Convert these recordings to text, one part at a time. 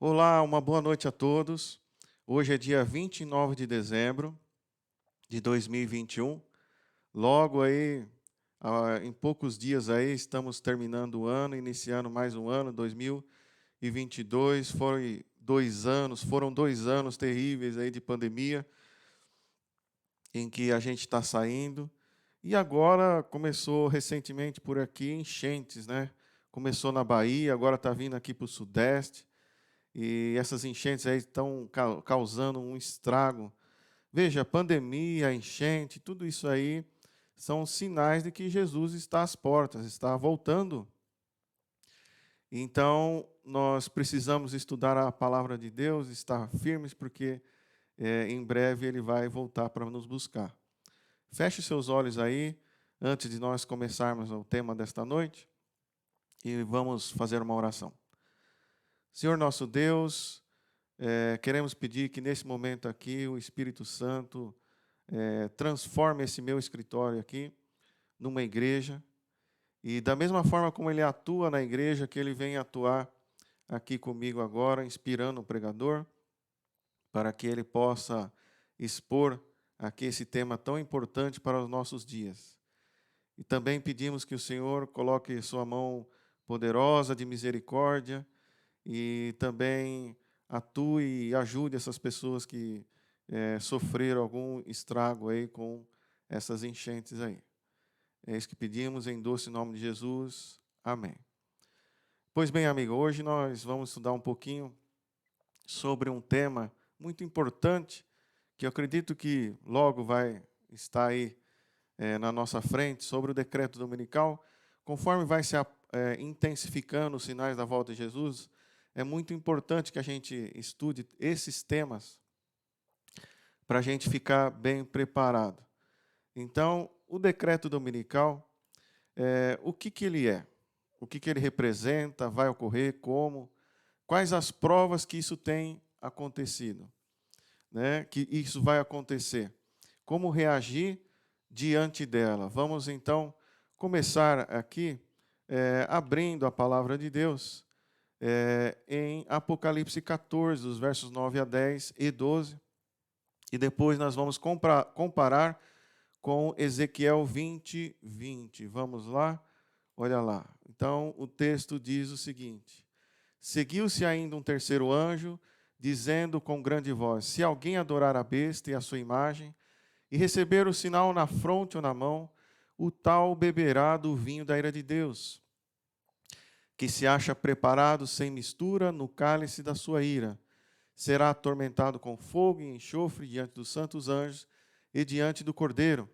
Olá, uma boa noite a todos. Hoje é dia 29 de dezembro de 2021. Logo aí, em poucos dias aí, estamos terminando o ano, iniciando mais um ano, 2022. Foram 2 anos terríveis aí de pandemia, em que a gente está saindo. E agora começou recentemente por aqui enchentes, né? Começou na Bahia, agora está vindo aqui para o Sudeste. E essas enchentes aí estão causando um estrago. Veja, pandemia, enchente, tudo isso aí são sinais de que Jesus está às portas, está voltando. Então, nós precisamos estudar a palavra de Deus, estar firmes, porque em breve Ele vai voltar para nos buscar. Feche seus olhos aí, antes de nós começarmos o tema desta noite, e vamos fazer uma oração. Senhor nosso Deus, queremos pedir que nesse momento aqui o Espírito Santo transforme esse meu escritório aqui numa igreja e da mesma forma como ele atua na igreja, que ele venha atuar aqui comigo agora, inspirando o pregador, para que ele possa expor aqui esse tema tão importante para os nossos dias. E também pedimos que o Senhor coloque sua mão poderosa de misericórdia e também atue e ajude essas pessoas que sofreram algum estrago aí com essas enchentes aí. É isso que pedimos em doce nome de Jesus. Amém. Pois bem, amigo, hoje nós vamos estudar um pouquinho sobre um tema muito importante, que eu acredito que logo vai estar aí na nossa frente, sobre o decreto dominical. Conforme vai se intensificando os sinais da volta de Jesus, é muito importante que a gente estude esses temas para a gente ficar bem preparado. Então, o decreto dominical, o que ele é? O que ele representa? Vai ocorrer? Como? Quais as provas que isso tem acontecido? Né? Que isso vai acontecer? Como reagir diante dela? Vamos, então, começar aqui abrindo a palavra de Deus em Apocalipse 14, os versos 9 a 10 e 12. E depois nós vamos comparar com Ezequiel 20, 20. Vamos lá? Olha lá. Então, o texto diz o seguinte: Seguiu-se ainda um terceiro anjo, dizendo com grande voz: Se alguém adorar a besta e a sua imagem, e receber o sinal na fronte ou na mão, o tal beberá do vinho da ira de Deus, que se acha preparado sem mistura no cálice da sua ira. Será atormentado com fogo e enxofre diante dos santos anjos e diante do Cordeiro.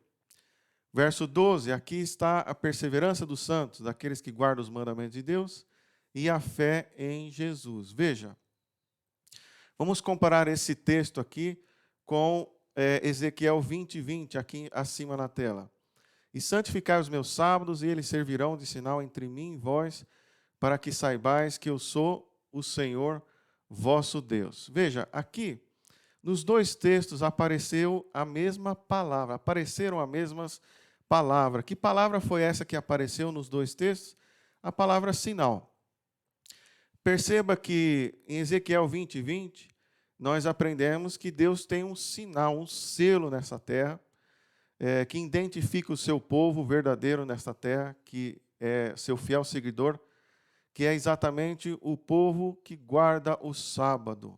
Verso 12, aqui está a perseverança dos santos, daqueles que guardam os mandamentos de Deus e a fé em Jesus. Veja, vamos comparar esse texto aqui com Ezequiel 20, 20, aqui acima na tela. E santificai os meus sábados, e eles servirão de sinal entre mim e vós, para que saibais que eu sou o Senhor vosso Deus. Veja, aqui, nos dois textos apareceu a mesma palavra, apareceram as mesmas palavras. Que palavra foi essa que apareceu nos dois textos? A palavra sinal. Perceba que em Ezequiel 20, 20, nós aprendemos que Deus tem um sinal, um selo nessa terra, que identifica o seu povo verdadeiro nesta terra, que é seu fiel seguidor, que é exatamente o povo que guarda o sábado.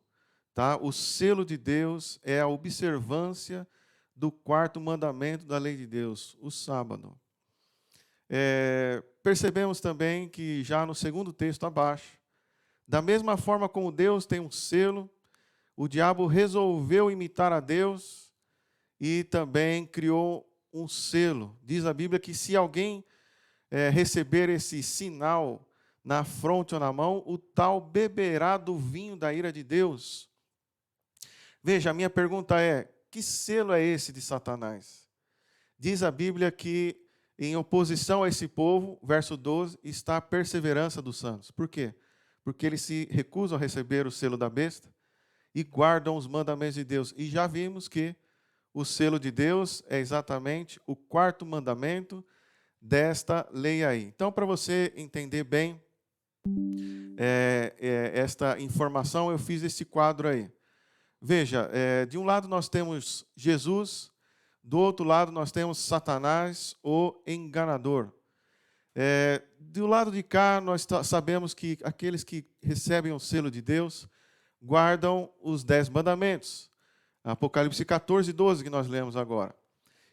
Tá? O selo de Deus é a observância do quarto mandamento da lei de Deus, o sábado. Percebemos também que já no segundo texto abaixo, da mesma forma como Deus tem um selo, o diabo resolveu imitar a Deus e também criou um selo. Diz a Bíblia que se alguém receber esse sinal na fronte ou na mão, o tal beberá do vinho da ira de Deus. Veja, a minha pergunta é: que selo é esse de Satanás? Diz a Bíblia que, em oposição a esse povo, verso 12, está a perseverança dos santos. Por quê? Porque eles se recusam a receber o selo da besta e guardam os mandamentos de Deus. E já vimos que o selo de Deus é exatamente o quarto mandamento desta lei aí. Então, para você entender bem, esta informação, eu fiz esse quadro aí. Veja, de um lado nós temos Jesus, do outro lado nós temos Satanás, o enganador. Do lado de cá, nós sabemos que aqueles que recebem o selo de Deus guardam os 10 mandamentos. Apocalipse 14, 12, que nós lemos agora.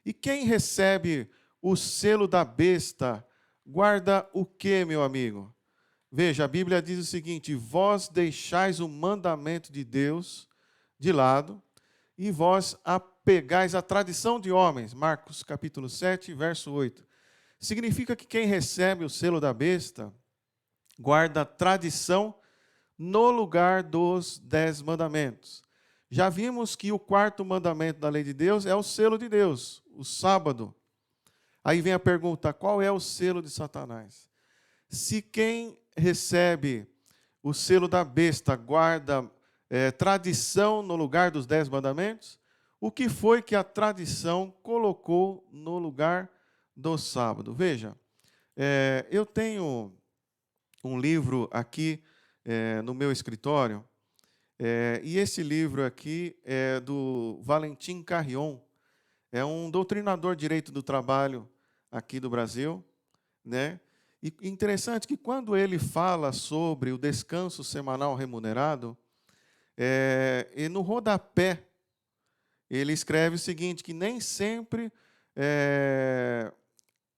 E quem recebe o selo da besta, guarda o quê, meu amigo? Veja, a Bíblia diz o seguinte: vós deixais o mandamento de Deus de lado, e vós apegais à tradição de homens. Marcos capítulo 7, verso 8. Significa que quem recebe o selo da besta, guarda a tradição no lugar dos 10 mandamentos. Já vimos que o 4º mandamento da lei de Deus é o selo de Deus, o sábado. Aí vem a pergunta: qual é o selo de Satanás? Se quem recebe o selo da besta guarda tradição no lugar dos 10 mandamentos, o que foi que a tradição colocou no lugar do sábado? Veja, eu tenho um livro aqui no meu escritório, e esse livro aqui é do Valentim Carrion, é um doutrinador de direito do trabalho aqui do Brasil, né? E interessante que quando ele fala sobre o descanso semanal remunerado, e no rodapé ele escreve o seguinte, que nem sempre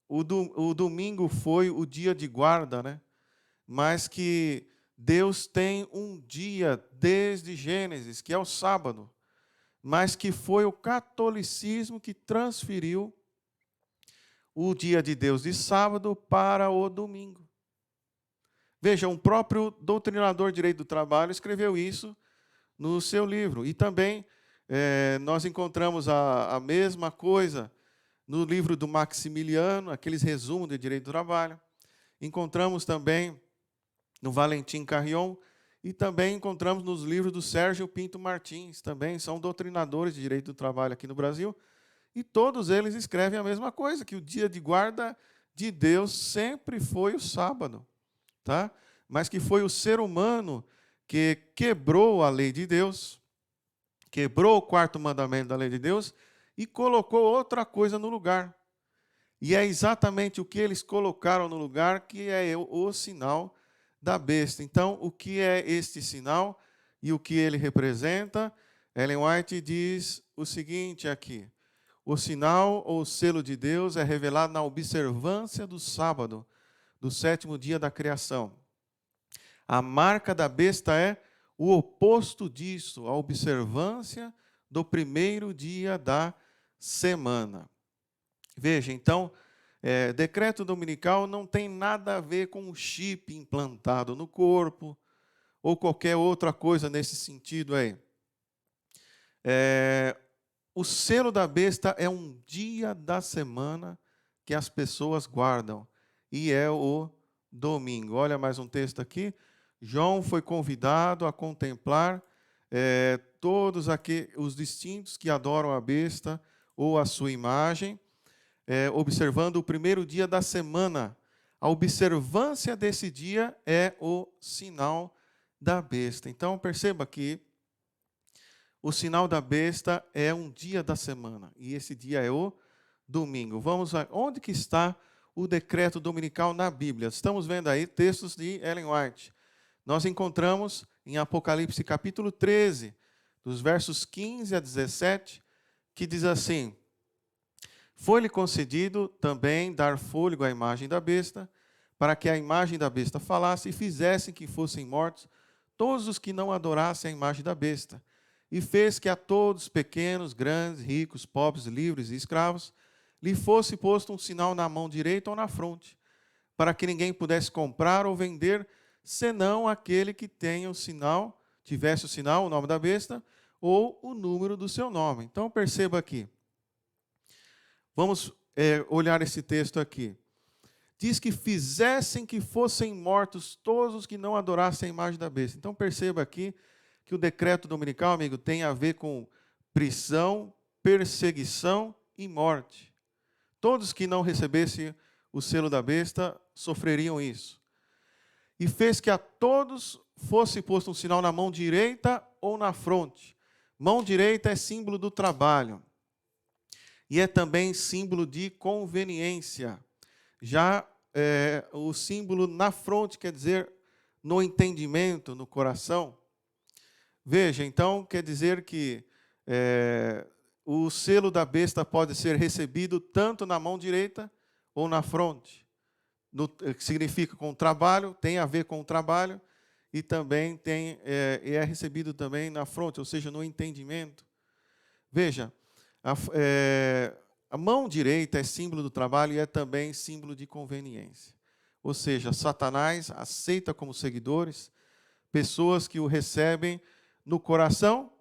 o domingo foi o dia de guarda, né? Mas que Deus tem um dia desde Gênesis, que é o sábado, mas que foi o catolicismo que transferiu o dia de Deus de sábado para o domingo. Veja, um próprio doutrinador de direito do trabalho escreveu isso no seu livro. E também nós encontramos a mesma coisa no livro do Maximiliano, aqueles resumos de direito do trabalho. Encontramos também no Valentim Carrion, e também encontramos nos livros do Sérgio Pinto Martins, também são doutrinadores de direito do trabalho aqui no Brasil, e todos eles escrevem a mesma coisa, que o dia de guarda de Deus sempre foi o sábado, tá? Mas que foi o ser humano que quebrou a lei de Deus, quebrou o 4º mandamento da lei de Deus e colocou outra coisa no lugar. E é exatamente o que eles colocaram no lugar que é o sinal da besta. Então, o que é este sinal e o que ele representa? Ellen White diz o seguinte aqui: o sinal ou selo de Deus é revelado na observância do sábado, do 7º dia da criação. A marca da besta é o oposto disso, a observância do 1º dia da semana. Veja, então, decreto dominical não tem nada a ver com um chip implantado no corpo ou qualquer outra coisa nesse sentido aí. O selo da besta é um dia da semana que as pessoas guardam, e é o domingo. Olha mais um texto aqui. João foi convidado a contemplar todos os distintos que adoram a besta ou a sua imagem, observando o 1º dia da semana. A observância desse dia é o sinal da besta. Então, perceba que o sinal da besta é um dia da semana, e esse dia é o domingo. Vamos lá. Onde que está o decreto dominical na Bíblia? Estamos vendo aí textos de Ellen White. Nós encontramos em Apocalipse capítulo 13, dos versos 15 a 17, que diz assim: foi-lhe concedido também dar fôlego à imagem da besta, para que a imagem da besta falasse e fizessem que fossem mortos todos os que não adorassem a imagem da besta. E fez que a todos, pequenos, grandes, ricos, pobres, livres e escravos, lhe fosse posto um sinal na mão direita ou na fronte, para que ninguém pudesse comprar ou vender, senão aquele que tenha o sinal, tivesse o sinal, o nome da besta, ou o número do seu nome. Então perceba aqui. Vamos olhar esse texto aqui. Diz que fizessem que fossem mortos todos os que não adorassem a imagem da besta. Então perceba aqui que o decreto dominical, amigo, tem a ver com prisão, perseguição e morte. Todos que não recebessem o selo da besta sofreriam isso. e fez que a todos fosse posto um sinal na mão direita ou na fronte. Mão direita é símbolo do trabalho e é também símbolo de conveniência. Já o símbolo na fronte quer dizer no entendimento, no coração. Veja, então, quer dizer que o selo da besta pode ser recebido tanto na mão direita ou na fronte. Significa com trabalho, tem a ver com o trabalho, e também é recebido também na fronte, ou seja, no entendimento. Veja, a mão direita é símbolo do trabalho e é também símbolo de conveniência. Ou seja, Satanás aceita como seguidores pessoas que o recebem no coração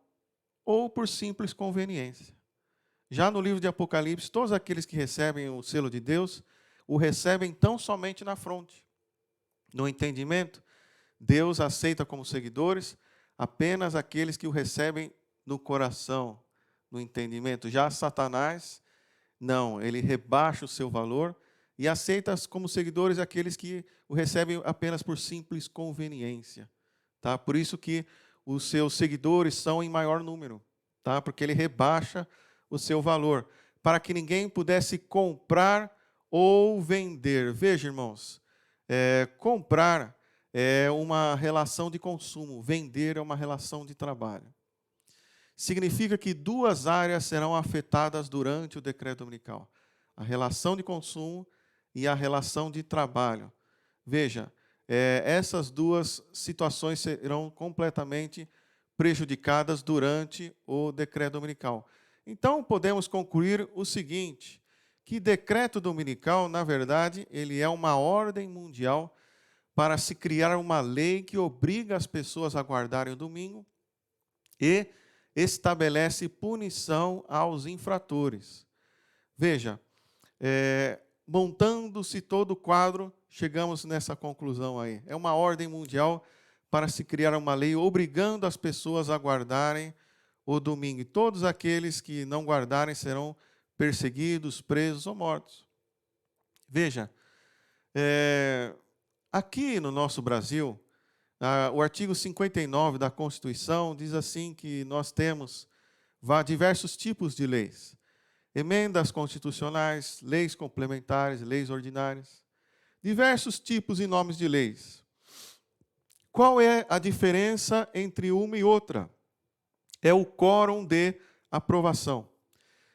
ou por simples conveniência. Já no livro de Apocalipse, todos aqueles que recebem o selo de Deus, o recebem tão somente na fronte. No entendimento, Deus aceita como seguidores apenas aqueles que o recebem no coração, no entendimento. Já Satanás, não, ele rebaixa o seu valor e aceita como seguidores aqueles que o recebem apenas por simples conveniência. Tá? Por isso que os seus seguidores são em maior número, tá? Porque ele rebaixa o seu valor, para que ninguém pudesse comprar ou vender. Veja, irmãos, comprar é uma relação de consumo, vender é uma relação de trabalho. Significa que duas áreas serão afetadas durante o decreto dominical: a relação de consumo e a relação de trabalho. Veja, essas duas situações serão completamente prejudicadas durante o decreto dominical. Então, podemos concluir o seguinte, que decreto dominical, na verdade, ele é uma ordem mundial para se criar uma lei que obriga as pessoas a guardarem o domingo e estabelece punição aos infratores. Veja, montando-se todo o quadro, chegamos nessa conclusão aí. É uma ordem mundial para se criar uma lei obrigando as pessoas a guardarem o domingo. E todos aqueles que não guardarem serão perseguidos, presos ou mortos. Veja, aqui no nosso Brasil, o artigo 59 da Constituição diz assim que nós temos diversos tipos de leis. Emendas constitucionais, leis complementares, leis ordinárias. Diversos tipos e nomes de leis. Qual é a diferença entre uma e outra? É o quórum de aprovação.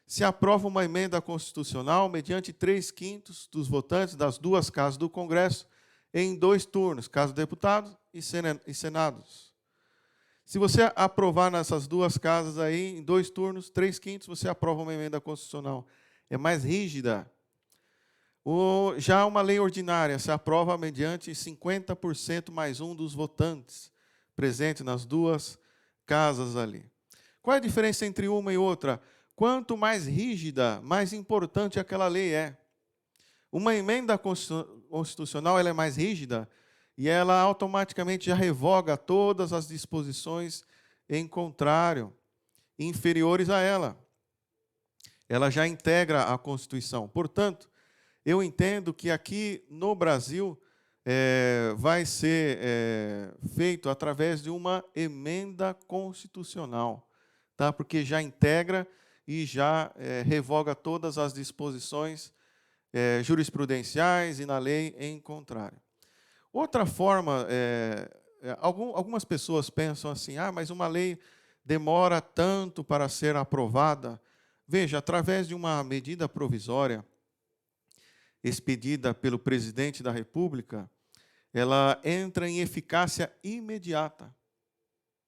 Se aprova uma emenda constitucional mediante 3/5 dos votantes das duas casas do Congresso em 2 turnos, Casa dos Deputados e Senados. Se você aprovar nessas duas casas aí, em 2 turnos, 3/5, você aprova uma emenda constitucional. É mais rígida. Já uma lei ordinária se aprova mediante 50% mais 1 dos votantes presentes nas duas casas ali. Qual é a diferença entre uma e outra? Quanto mais rígida, mais importante aquela lei é. Uma emenda constitucional ela é mais rígida e ela automaticamente já revoga todas as disposições em contrário, inferiores a ela. Ela já integra a Constituição. Portanto, eu entendo que aqui no Brasil vai ser feito através de uma emenda constitucional, tá? Porque já integra e já revoga todas as disposições jurisprudenciais e na lei em contrário. Outra forma, algumas pessoas pensam assim, mas uma lei demora tanto para ser aprovada. Veja, através de uma medida provisória expedida pelo presidente da República, ela entra em eficácia imediata.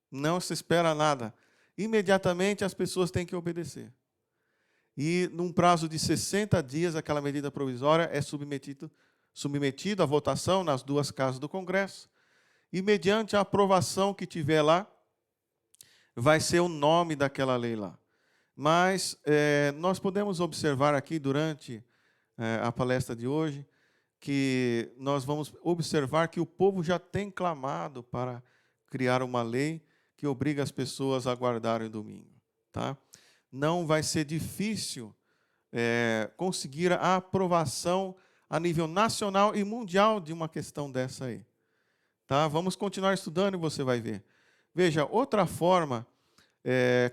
Não se espera nada. Imediatamente as pessoas têm que obedecer. E, num prazo de 60 dias, aquela medida provisória é submetido à votação nas duas casas do Congresso. E, mediante a aprovação que tiver lá, vai ser o nome daquela lei lá. Mas nós podemos observar aqui, durante a palestra de hoje, que nós vamos observar que o povo já tem clamado para criar uma lei que obriga as pessoas a guardarem o domingo. Tá? Não vai ser difícil conseguir a aprovação a nível nacional e mundial de uma questão dessa aí. Tá? Vamos continuar estudando e você vai ver. Veja, outra forma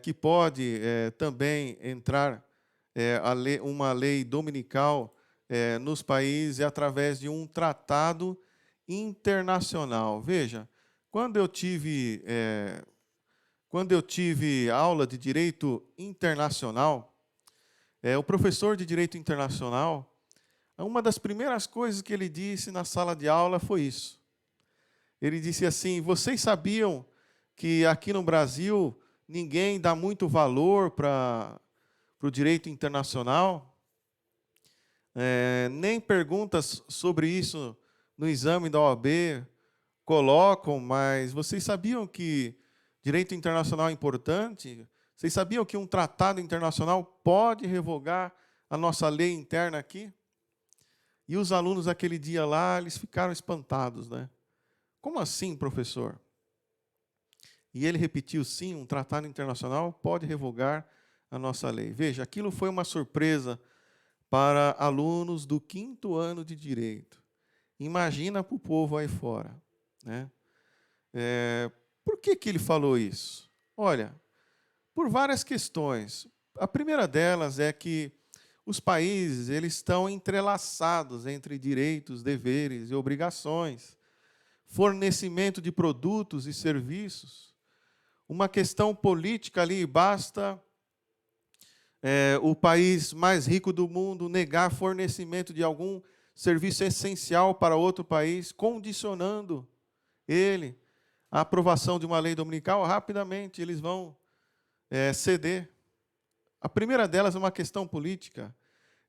que pode também entrar uma lei dominical nos países é através de um tratado internacional. Veja, quando eu tive aula de direito internacional, o professor de direito internacional, uma das primeiras coisas que ele disse na sala de aula foi isso. Ele disse assim: vocês sabiam que aqui no Brasil ninguém dá muito valor para o direito internacional? Nem perguntas sobre isso no exame da OAB colocam, mas vocês sabiam que direito internacional é importante? Vocês sabiam que um tratado internacional pode revogar a nossa lei interna aqui? E os alunos aquele dia lá, eles ficaram espantados, né? Como assim, professor? E ele repetiu, sim, um tratado internacional pode revogar a nossa lei. Veja, aquilo foi uma surpresa para alunos do 5º ano de Direito. Imagina para o povo aí fora, né? Por que ele falou isso? Olha, por várias questões. A primeira delas é que os países eles estão entrelaçados entre direitos, deveres e obrigações, fornecimento de produtos e serviços. Uma questão política ali, basta o país mais rico do mundo negar fornecimento de algum serviço essencial para outro país, condicionando ele à aprovação de uma lei dominical, rapidamente eles vão ceder. A primeira delas é uma questão política.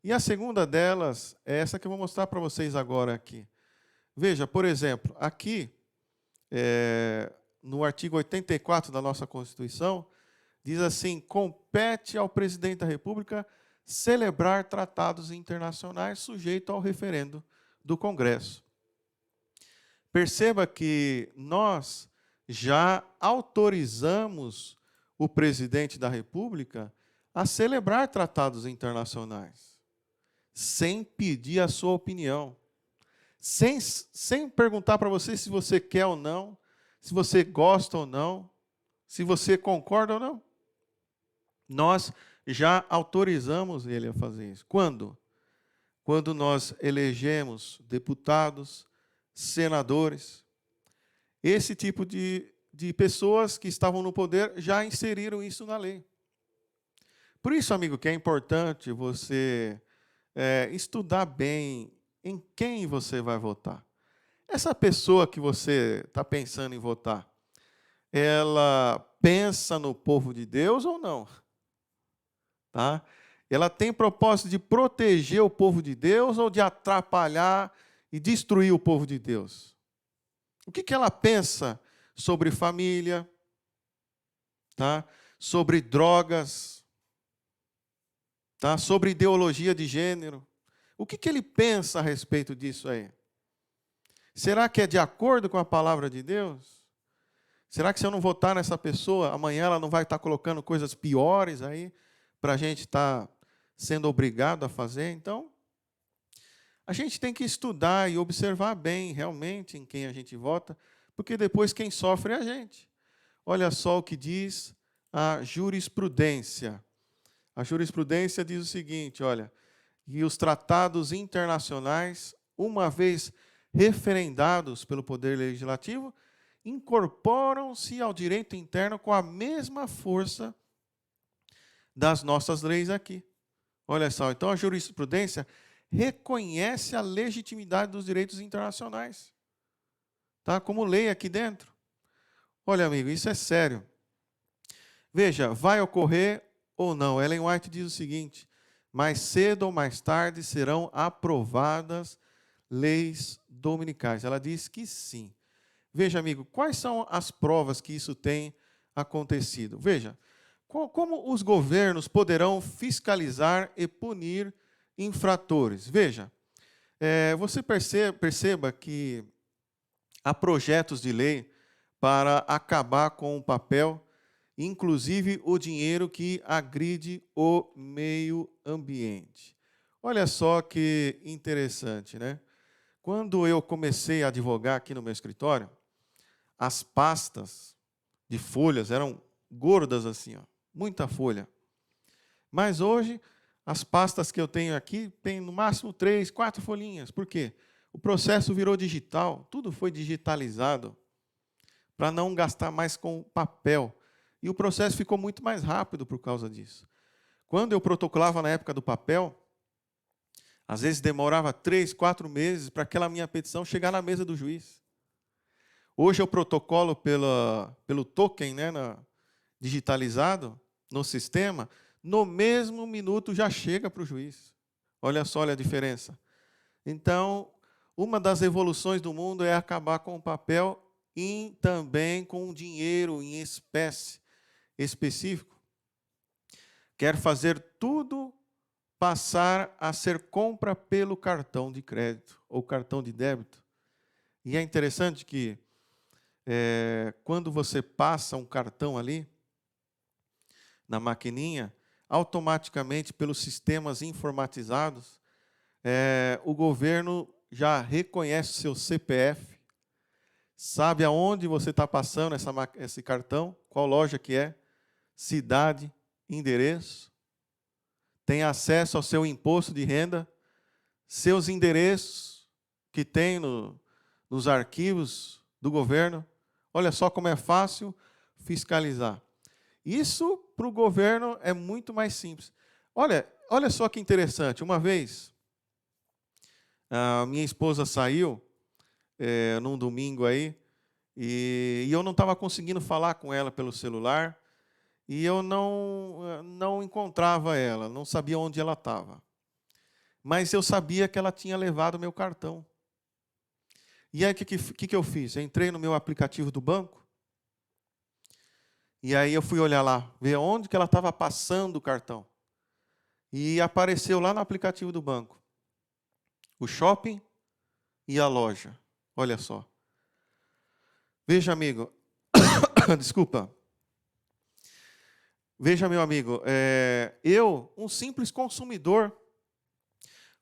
E a segunda delas é essa que eu vou mostrar para vocês agora aqui. Veja, por exemplo, aqui, no artigo 84 da nossa Constituição, diz assim: compete ao presidente da República celebrar tratados internacionais sujeito ao referendo do Congresso. Perceba que nós já autorizamos o presidente da República a celebrar tratados internacionais, sem pedir a sua opinião, sem perguntar para você se você quer ou não, se você gosta ou não, se você concorda ou não. Nós já autorizamos ele a fazer isso. Quando? Quando nós elegemos deputados, senadores. Esse tipo de pessoas que estavam no poder já inseriram isso na lei. Por isso, amigo, que é importante você estudar bem em quem você vai votar. Essa pessoa que você está pensando em votar, ela pensa no povo de Deus ou não? Tá? Ela tem propósito de proteger o povo de Deus ou de atrapalhar e destruir o povo de Deus? O que ela pensa sobre família, tá? Sobre drogas, tá? Sobre ideologia de gênero? O que ele pensa a respeito disso aí? Será que é de acordo com a palavra de Deus? Será que se eu não votar nessa pessoa, amanhã ela não vai estar colocando coisas piores aí para a gente estar sendo obrigado a fazer? Então, a gente tem que estudar e observar bem realmente em quem a gente vota, porque depois quem sofre é a gente. Olha só o que diz a jurisprudência. A jurisprudência diz o seguinte, olha: e os tratados internacionais, uma vez referendados pelo Poder Legislativo, incorporam-se ao direito interno com a mesma força das nossas leis aqui. Olha só, então a jurisprudência reconhece a legitimidade dos direitos internacionais, tá? Como lei aqui dentro. Olha, amigo, isso é sério. Veja, vai ocorrer ou não? Ellen White diz o seguinte: mais cedo ou mais tarde serão aprovadas leis dominicais. Ela diz que sim. Veja, amigo, quais são as provas que isso tem acontecido? Veja, como os governos poderão fiscalizar e punir infratores? Veja, você perceba que há projetos de lei para acabar com o papel, inclusive o dinheiro que agride o meio ambiente. Olha só que interessante, né? Quando eu comecei a advogar aqui no meu escritório, as pastas de folhas eram gordas assim, ó, muita folha. Mas hoje, as pastas que eu tenho aqui têm no máximo 3, 4 folhinhas. Por quê? O processo virou digital, tudo foi digitalizado para não gastar mais com papel. E o processo ficou muito mais rápido por causa disso. Quando eu protocolava na época do papel, às vezes demorava 3, 4 meses para aquela minha petição chegar na mesa do juiz. Hoje eu protocolo pelo token, né, digitalizado no sistema, no mesmo minuto já chega para o juiz. Olha só, olha a diferença. Então, uma das evoluções do mundo é acabar com o papel e também com o dinheiro em espécie específico. Quer fazer tudo passar a ser compra pelo cartão de crédito ou cartão de débito. E é interessante que, quando você passa um cartão ali, na maquininha, automaticamente, pelos sistemas informatizados, o governo já reconhece o seu CPF, sabe aonde você está passando esse cartão, qual loja que é, cidade, endereço, tem acesso ao seu imposto de renda, seus endereços que tem nos arquivos do governo. Olha só como é fácil fiscalizar. Isso, para o governo, é muito mais simples. Olha só que interessante. Uma vez, a minha esposa saiu, num domingo aí, e eu não estava conseguindo falar com ela pelo celular, e eu não encontrava ela, não sabia onde ela estava. Mas eu sabia que ela tinha levado o meu cartão. E aí, o que eu fiz? Eu entrei no meu aplicativo do banco, e aí eu fui olhar lá, ver onde que ela estava passando o cartão. E apareceu lá no aplicativo do banco, o shopping e a loja. Olha só. Veja, amigo, desculpa. Veja, meu amigo, eu, um simples consumidor,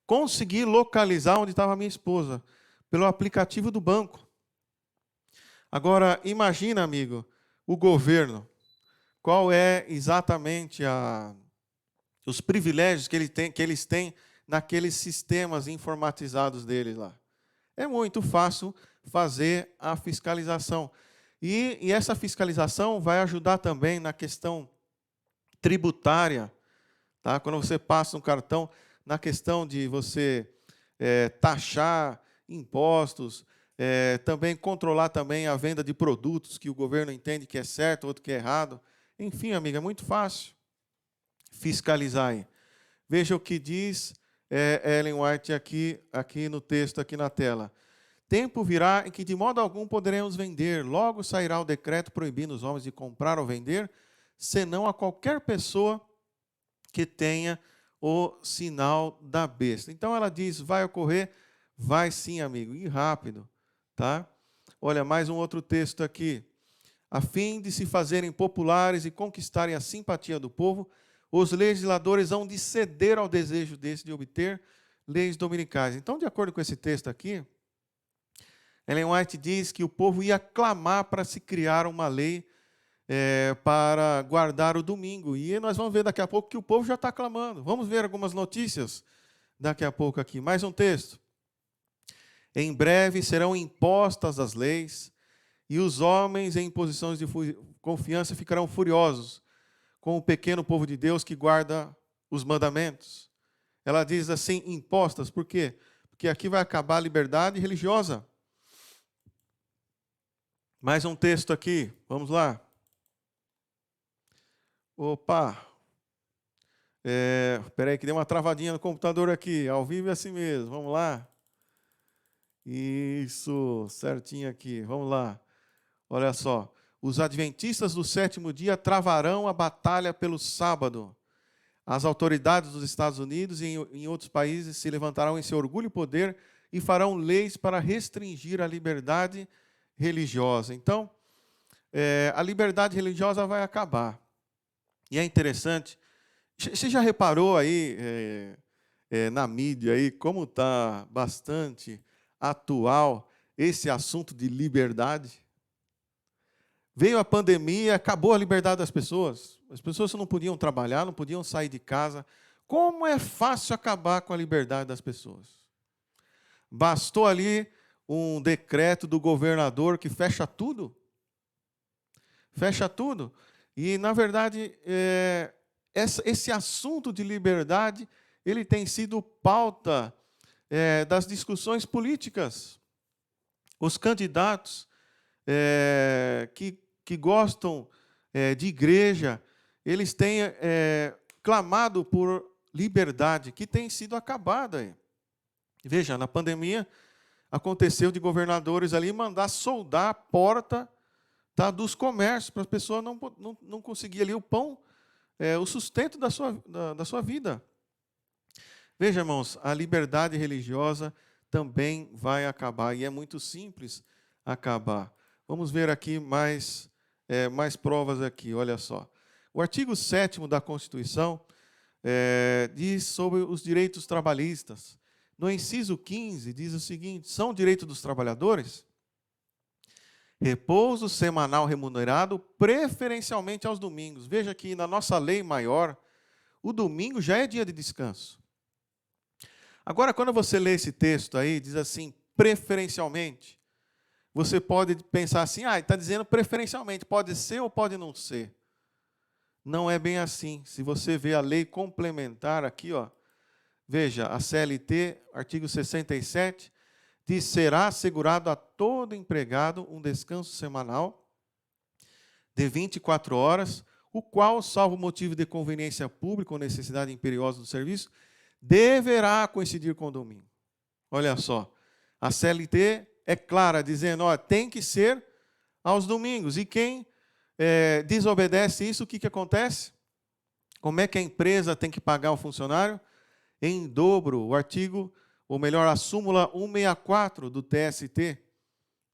consegui localizar onde estava a minha esposa, pelo aplicativo do banco. Agora, imagina, amigo, o governo, qual é exatamente os privilégios que eles têm naqueles sistemas informatizados deles lá. É muito fácil fazer a fiscalização. E essa fiscalização vai ajudar também na questão tributária, tá? Quando você passa um cartão, na questão de você taxar impostos, também controlar também a venda de produtos que o governo entende que é certo, outro que é errado. Enfim, amiga, é muito fácil fiscalizar aí. Veja o que diz Ellen White aqui no texto, aqui na tela. Tempo virá em que de modo algum poderemos vender, logo sairá o decreto proibindo os homens de comprar ou vender, senão a qualquer pessoa que tenha o sinal da besta. Então ela diz, vai ocorrer? Vai sim, amigo, e rápido, tá? Olha, mais um outro texto aqui. A fim de se fazerem populares e conquistarem a simpatia do povo, os legisladores hão de ceder ao desejo desse de obter leis dominicais. Então, de acordo com esse texto aqui, Ellen White diz que o povo ia clamar para se criar uma lei para guardar o domingo. E nós vamos ver daqui a pouco que o povo já está clamando. Vamos ver algumas notícias daqui a pouco aqui. Mais um texto. Em breve serão impostas as leis, e os homens em posições de confiança ficarão furiosos com o pequeno povo de Deus que guarda os mandamentos. Ela diz assim, impostas, por quê? Porque aqui vai acabar a liberdade religiosa. Mais um texto aqui, vamos lá. Opa! Espera aí que deu uma travadinha no computador aqui, ao vivo é assim mesmo, vamos lá. Isso, certinho aqui, vamos lá. Olha só, os adventistas do sétimo dia travarão a batalha pelo sábado. As autoridades dos Estados Unidos e em outros países se levantarão em seu orgulho e poder e farão leis para restringir a liberdade religiosa. Então, a liberdade religiosa vai acabar. E é interessante, você já reparou aí na mídia aí como está bastante atual esse assunto de liberdade? Veio a pandemia, acabou a liberdade das pessoas. As pessoas não podiam trabalhar, não podiam sair de casa. Como é fácil acabar com a liberdade das pessoas. Bastou ali um decreto do governador que fecha tudo. Fecha tudo. E, na verdade, esse assunto de liberdade, ele tem sido pauta das discussões políticas. Os candidatos que gostam de igreja, eles têm clamado por liberdade, que tem sido acabada aí. Veja, na pandemia, aconteceu de governadores ali mandar soldar a porta, tá, dos comércios, para as pessoas não conseguirem ali o pão, o sustento da sua vida. Veja, irmãos, a liberdade religiosa também vai acabar, e é muito simples acabar. Vamos ver aqui mais provas aqui, olha só. O artigo 7º da Constituição diz sobre os direitos trabalhistas. No inciso 15, diz o seguinte: são direitos dos trabalhadores repouso semanal remunerado, preferencialmente aos domingos. Veja que na nossa lei maior, o domingo já é dia de descanso. Agora, quando você lê esse texto aí, diz assim, preferencialmente, você pode pensar assim, está dizendo preferencialmente, pode ser ou pode não ser. Não é bem assim. Se você vê a lei complementar aqui, ó, veja, a CLT, artigo 67, diz, será assegurado a todo empregado um descanso semanal de 24 horas, o qual, salvo motivo de conveniência pública ou necessidade imperiosa do serviço, deverá coincidir com o domingo. Olha só, a CLT é clara, dizendo, tem que ser aos domingos. E quem desobedece isso, o que acontece? Como é que a empresa tem que pagar o funcionário? Em dobro. O artigo, ou melhor, a súmula 164 do TST,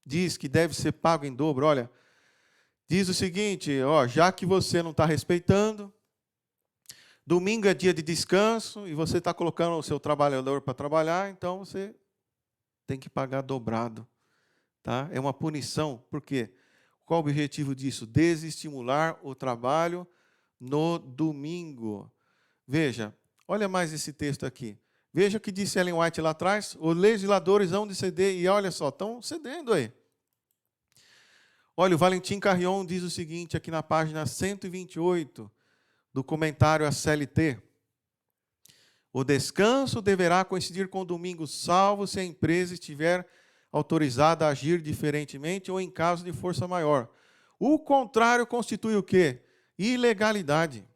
diz que deve ser pago em dobro. Olha, diz o seguinte, já que você não está respeitando, domingo é dia de descanso e você está colocando o seu trabalhador para trabalhar, então você tem que pagar dobrado. Tá? É uma punição. Por quê? Qual o objetivo disso? Desestimular o trabalho no domingo. Veja, olha mais esse texto aqui. Veja o que disse Ellen White lá atrás. Os legisladores hão de ceder, e olha só, estão cedendo aí. Olha, o Valentim Carrion diz o seguinte, aqui na página 128 do comentário à CLT. O descanso deverá coincidir com o domingo, salvo se a empresa estiver autorizada a agir diferentemente ou em caso de força maior. O contrário constitui o quê? Ilegalidade.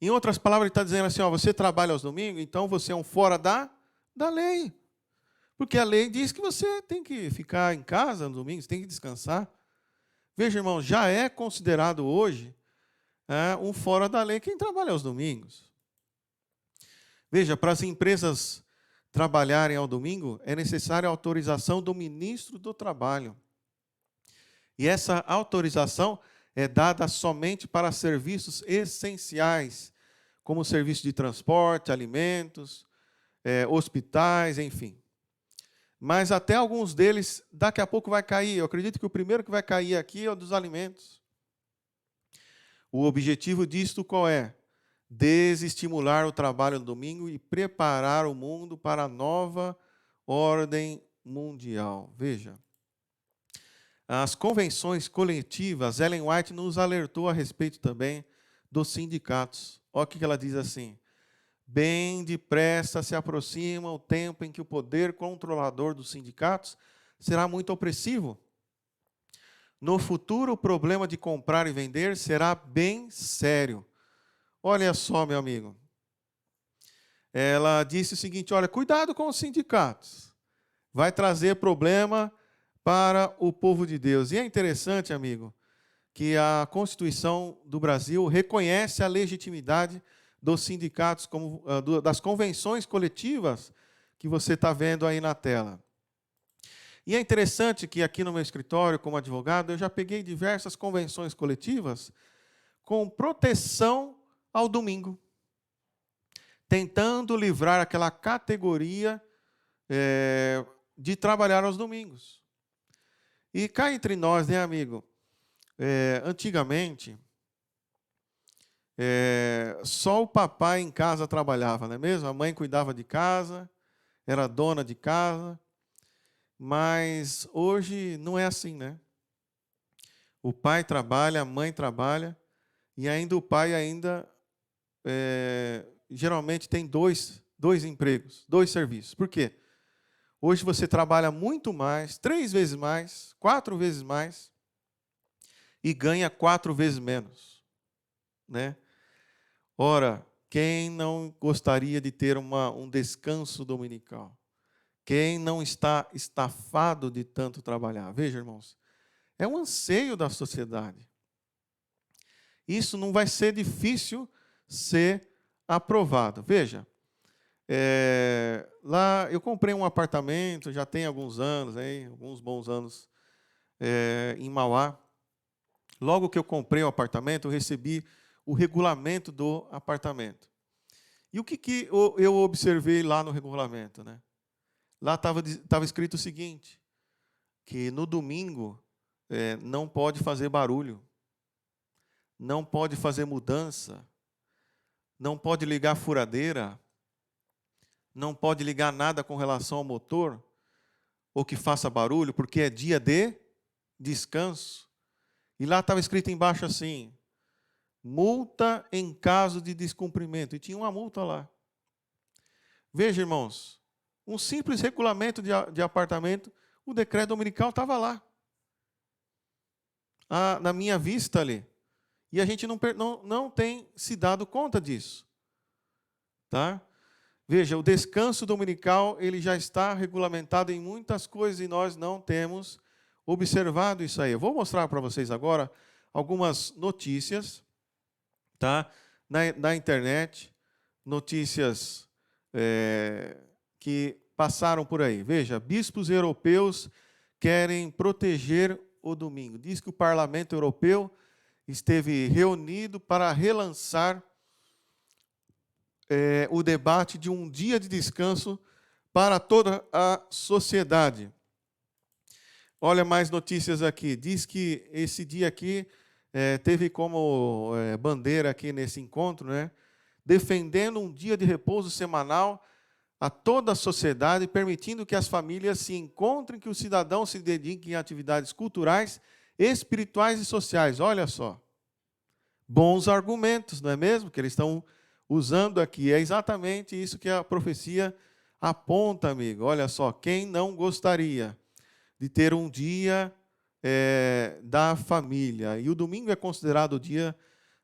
Em outras palavras, ele está dizendo assim, você trabalha aos domingos, então você é um fora da lei. Porque a lei diz que você tem que ficar em casa nos domingos, tem que descansar. Veja, irmão, já é considerado hoje um fora da lei quem trabalha aos domingos. Veja, para as empresas trabalharem ao domingo, é necessária a autorização do ministro do Trabalho. E essa autorização é dada somente para serviços essenciais, como serviço de transporte, alimentos, hospitais, enfim. Mas até alguns deles, daqui a pouco vai cair. Eu acredito que o primeiro que vai cair aqui é o dos alimentos. O objetivo disto qual é? Desestimular o trabalho no domingo e preparar o mundo para a nova ordem mundial. Veja, as convenções coletivas, Ellen White nos alertou a respeito também dos sindicatos. Olha o que ela diz assim, bem depressa se aproxima o tempo em que o poder controlador dos sindicatos será muito opressivo. No futuro, o problema de comprar e vender será bem sério. Olha só, meu amigo. Ela disse o seguinte, olha, cuidado com os sindicatos. Vai trazer problema para o povo de Deus. E é interessante, amigo, que a Constituição do Brasil reconhece a legitimidade dos sindicatos, como das convenções coletivas que você está vendo aí na tela. E é interessante que aqui no meu escritório, como advogado, eu já peguei diversas convenções coletivas com proteção ao domingo, tentando livrar aquela categoria de trabalhar aos domingos. E cá entre nós, né, amigo? Antigamente, só o papai em casa trabalhava, não é mesmo? A mãe cuidava de casa, era dona de casa, mas hoje não é assim, né? O pai trabalha, a mãe trabalha, e ainda o pai geralmente tem dois empregos, dois serviços. Por quê? Hoje você trabalha muito mais, 3 vezes mais, 4 vezes mais, e ganha 4 vezes menos, né? Ora, quem não gostaria de ter um descanso dominical? Quem não está estafado de tanto trabalhar? Veja, irmãos, é um anseio da sociedade. Isso não vai ser difícil ser aprovado. Veja, lá eu comprei um apartamento, já tem alguns anos, alguns bons anos, em Mauá. Logo que eu comprei o apartamento, eu recebi o regulamento do apartamento. E o que eu observei lá no regulamento, né? Lá estava escrito o seguinte, que no domingo não pode fazer barulho, não pode fazer mudança, não pode ligar furadeira, não pode ligar nada com relação ao motor, ou que faça barulho, porque é dia de descanso. E lá estava escrito embaixo assim, multa em caso de descumprimento. E tinha uma multa lá. Veja, irmãos, um simples regulamento de apartamento, o decreto dominical estava lá. Na minha vista ali. E a gente não tem se dado conta disso. Tá? Veja, o descanso dominical ele já está regulamentado em muitas coisas e nós não temos observado isso aí. Eu vou mostrar para vocês agora algumas notícias, tá? Na internet, notícias que passaram por aí. Veja, bispos europeus querem proteger o domingo. Diz que o Parlamento Europeu esteve reunido para relançar o debate de um dia de descanso para toda a sociedade. Olha mais notícias aqui. Diz que esse dia aqui teve como bandeira aqui nesse encontro, né, defendendo um dia de repouso semanal a toda a sociedade, permitindo que as famílias se encontrem, que os cidadãos se dediquem a atividades culturais, espirituais e sociais. Olha só. Bons argumentos, não é mesmo? Que eles estão usando aqui. É exatamente isso que a profecia aponta, amigo. Olha só, quem não gostaria de ter um dia da família? E o domingo é considerado o dia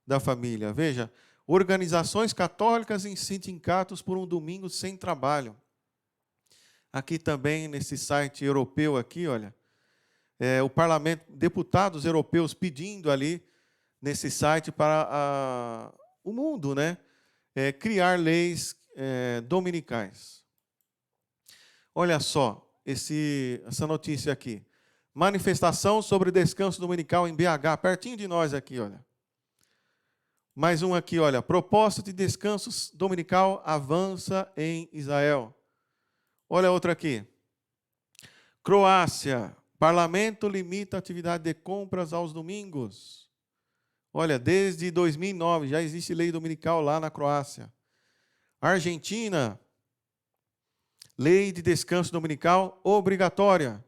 da família. Veja, organizações católicas e sindicatos por um domingo sem trabalho. Aqui também, nesse site europeu aqui, olha, o parlamento, deputados europeus pedindo ali, nesse site para o mundo, né, criar leis dominicais. Olha só, essa notícia aqui. Manifestação sobre descanso dominical em BH, pertinho de nós aqui, olha. Mais um aqui, olha. Proposta de descanso dominical avança em Israel. Olha outra aqui. Croácia. Parlamento limita a atividade de compras aos domingos. Olha, desde 2009 já existe lei dominical lá na Croácia. Argentina. Lei de descanso dominical obrigatória.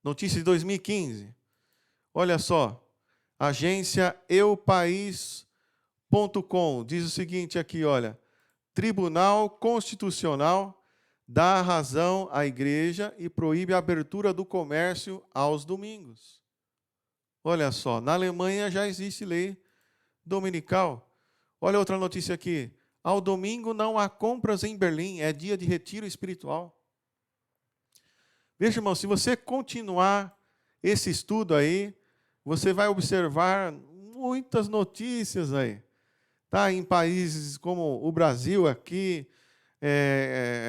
Notícia de 2015. Olha só. Agência eupaís.com diz o seguinte aqui, olha. Tribunal Constitucional dá razão à igreja e proíbe a abertura do comércio aos domingos. Olha só, na Alemanha já existe lei dominical. Olha outra notícia aqui. Ao domingo não há compras em Berlim, é dia de retiro espiritual. Veja, irmão, se você continuar esse estudo aí, você vai observar muitas notícias aí. Tá? Em países como o Brasil aqui,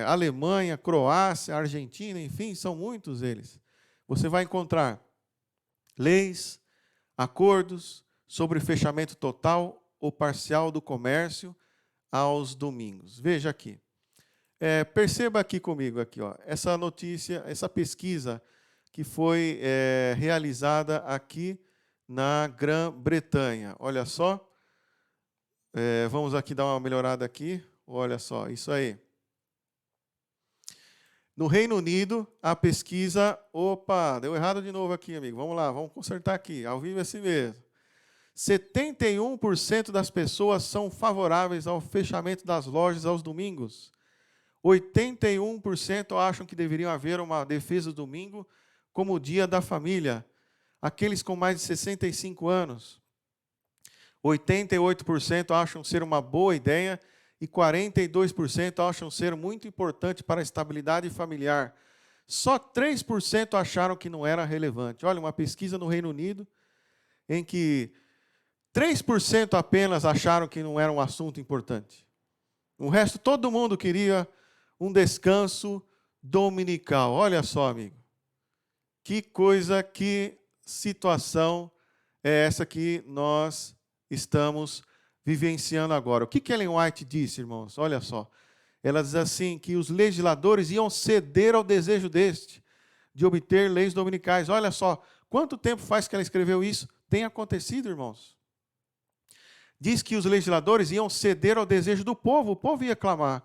Alemanha, Croácia, Argentina, enfim, são muitos eles. Você vai encontrar leis, acordos sobre fechamento total ou parcial do comércio aos domingos. Veja aqui. Perceba aqui comigo, aqui, ó, essa notícia, essa pesquisa que foi realizada aqui na Grã-Bretanha. Olha só. Vamos aqui dar uma melhorada aqui. Olha só, isso aí. No Reino Unido, a pesquisa... Opa, deu errado de novo aqui, amigo. Vamos lá, vamos consertar aqui. Ao vivo é assim mesmo. 71% das pessoas são favoráveis ao fechamento das lojas aos domingos. 81% acham que deveriam haver uma defesa do domingo como o dia da família. Aqueles com mais de 65 anos. 88% acham ser uma boa ideia e 42% acham ser muito importante para a estabilidade familiar. Só 3% acharam que não era relevante. Olha, uma pesquisa no Reino Unido em que 3% apenas acharam que não era um assunto importante. O resto, todo mundo queria um descanso dominical. Olha só, amigo. Que coisa, que situação é essa que nós estamos vivenciando agora. O que Ellen White disse, irmãos? Olha só. Ela diz assim, que os legisladores iam ceder ao desejo deste, de obter leis dominicais. Olha só, quanto tempo faz que ela escreveu isso? Tem acontecido, irmãos. Diz que os legisladores iam ceder ao desejo do povo. O povo ia clamar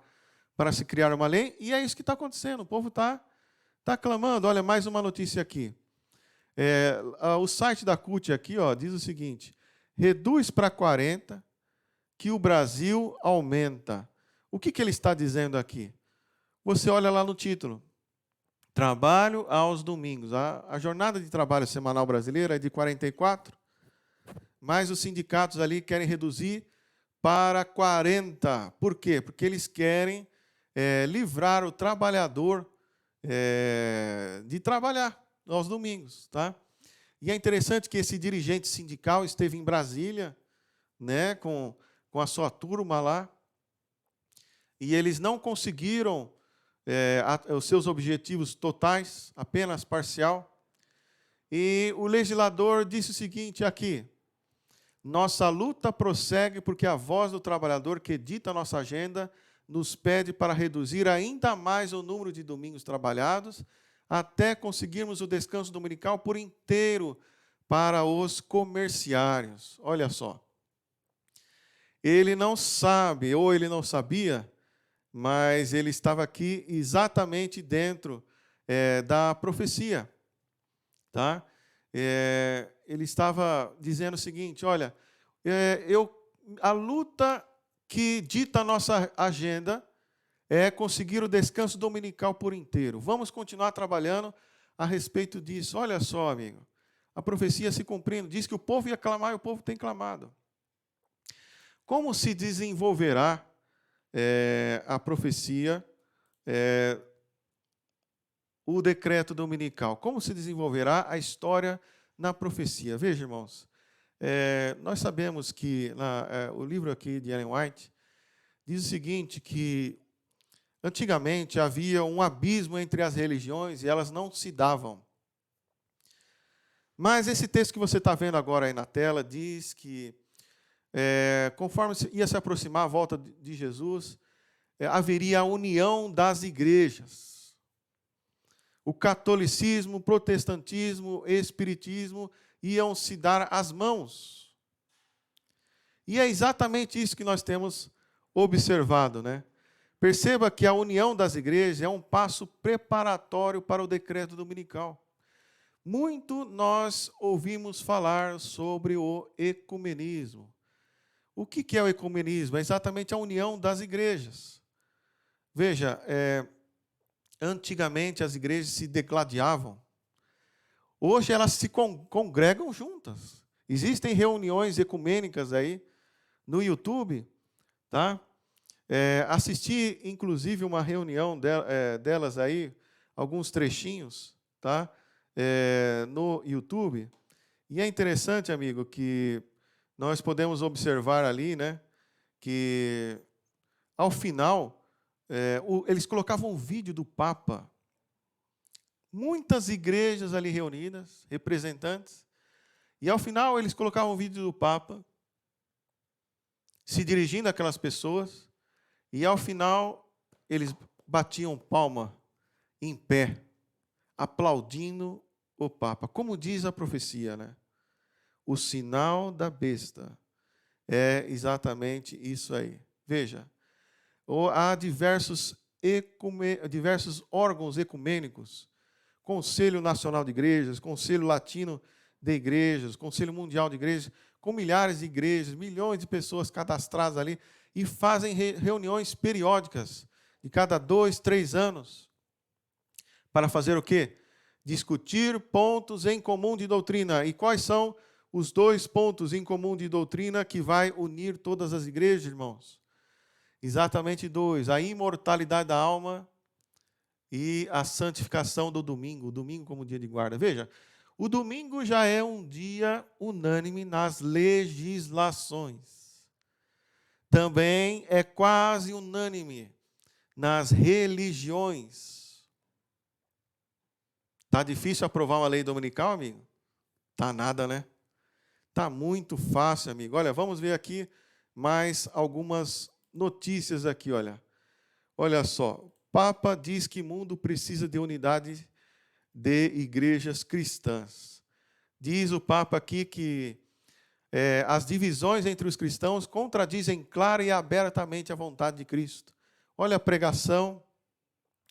para se criar uma lei, e é isso que está acontecendo. O povo está clamando. Olha, mais uma notícia aqui. O site da CUT aqui diz o seguinte: reduz para 40 que o Brasil aumenta. O que ele está dizendo aqui? Você olha lá no título. Trabalho aos domingos. A jornada de trabalho semanal brasileira é de 44, mas os sindicatos ali querem reduzir para 40. Por quê? Porque eles querem livrar o trabalhador de trabalhar aos domingos. Tá? E é interessante que esse dirigente sindical esteve em Brasília, né, com a sua turma lá, e eles não conseguiram os seus objetivos totais, apenas parcial. E o legislador disse o seguinte aqui: nossa luta prossegue porque a voz do trabalhador que edita a nossa agenda nos pede para reduzir ainda mais o número de domingos trabalhados, até conseguirmos o descanso dominical por inteiro para os comerciários. Olha só. Ele não sabe, ou ele não sabia, mas ele estava aqui exatamente dentro da profecia. Tá? Ele estava dizendo o seguinte: olha, a luta que dita a nossa agenda é conseguir o descanso dominical por inteiro. Vamos continuar trabalhando a respeito disso. Olha só, amigo, a profecia se cumprindo. Diz que o povo ia clamar e o povo tem clamado. Como se desenvolverá a profecia, o decreto dominical? Como se desenvolverá a história na profecia? Veja, irmãos, nós sabemos que o livro aqui de Ellen White diz o seguinte, que antigamente havia um abismo entre as religiões e elas não se davam. Mas esse texto que você está vendo agora aí na tela diz que, conforme ia se aproximar a volta de Jesus, haveria a união das igrejas. O catolicismo, o protestantismo, o espiritismo iam se dar as mãos. E é exatamente isso que nós temos observado, né? Perceba que a união das igrejas é um passo preparatório para o decreto dominical. Muito nós ouvimos falar sobre o ecumenismo. O que é o ecumenismo? É exatamente a união das igrejas. Veja, antigamente as igrejas se degladiavam. Hoje elas se congregam juntas. Existem reuniões ecumênicas aí no YouTube, tá? Assisti, inclusive, uma reunião delas aí, alguns trechinhos, tá? No YouTube. E é interessante, amigo, que nós podemos observar ali, né, que, ao final, eles colocavam um vídeo do Papa. Muitas igrejas ali reunidas, representantes, e, ao final, eles colocavam um vídeo do Papa, se dirigindo àquelas pessoas, e, ao final, eles batiam palma em pé, aplaudindo o Papa. Como diz a profecia, né? O sinal da besta é exatamente isso aí. Veja, há diversos órgãos ecumênicos, Conselho Nacional de Igrejas, Conselho Latino de Igrejas, Conselho Mundial de Igrejas, com milhares de igrejas, milhões de pessoas cadastradas ali, e fazem reuniões periódicas, de cada 2, 3 anos, para fazer o quê? Discutir pontos em comum de doutrina. E quais são os 2 pontos em comum de doutrina que vai unir todas as igrejas, irmãos? Exatamente 2, a imortalidade da alma e a santificação do domingo, o domingo como dia de guarda. Veja, o domingo já é um dia unânime nas legislações. Também é quase unânime nas religiões. Está difícil aprovar uma lei dominical, amigo? Tá nada, né? Tá muito fácil, amigo. Olha, vamos ver aqui mais algumas notícias aqui, olha. Olha só, o Papa diz que o mundo precisa de unidade de igrejas cristãs. Diz o Papa aqui que as divisões entre os cristãos contradizem clara e abertamente a vontade de Cristo. Olha a pregação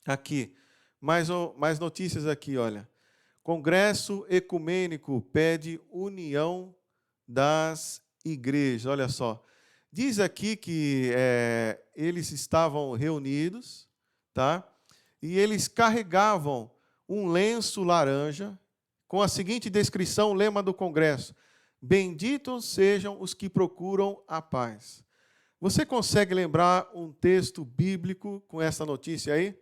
aqui. Mais notícias aqui, olha. Congresso Ecumênico pede união das igrejas. Olha só. Diz aqui que eles estavam reunidos, tá? E eles carregavam um lenço laranja com a seguinte descrição, o lema do congresso: benditos sejam os que procuram a paz. Você consegue lembrar um texto bíblico com essa notícia aí?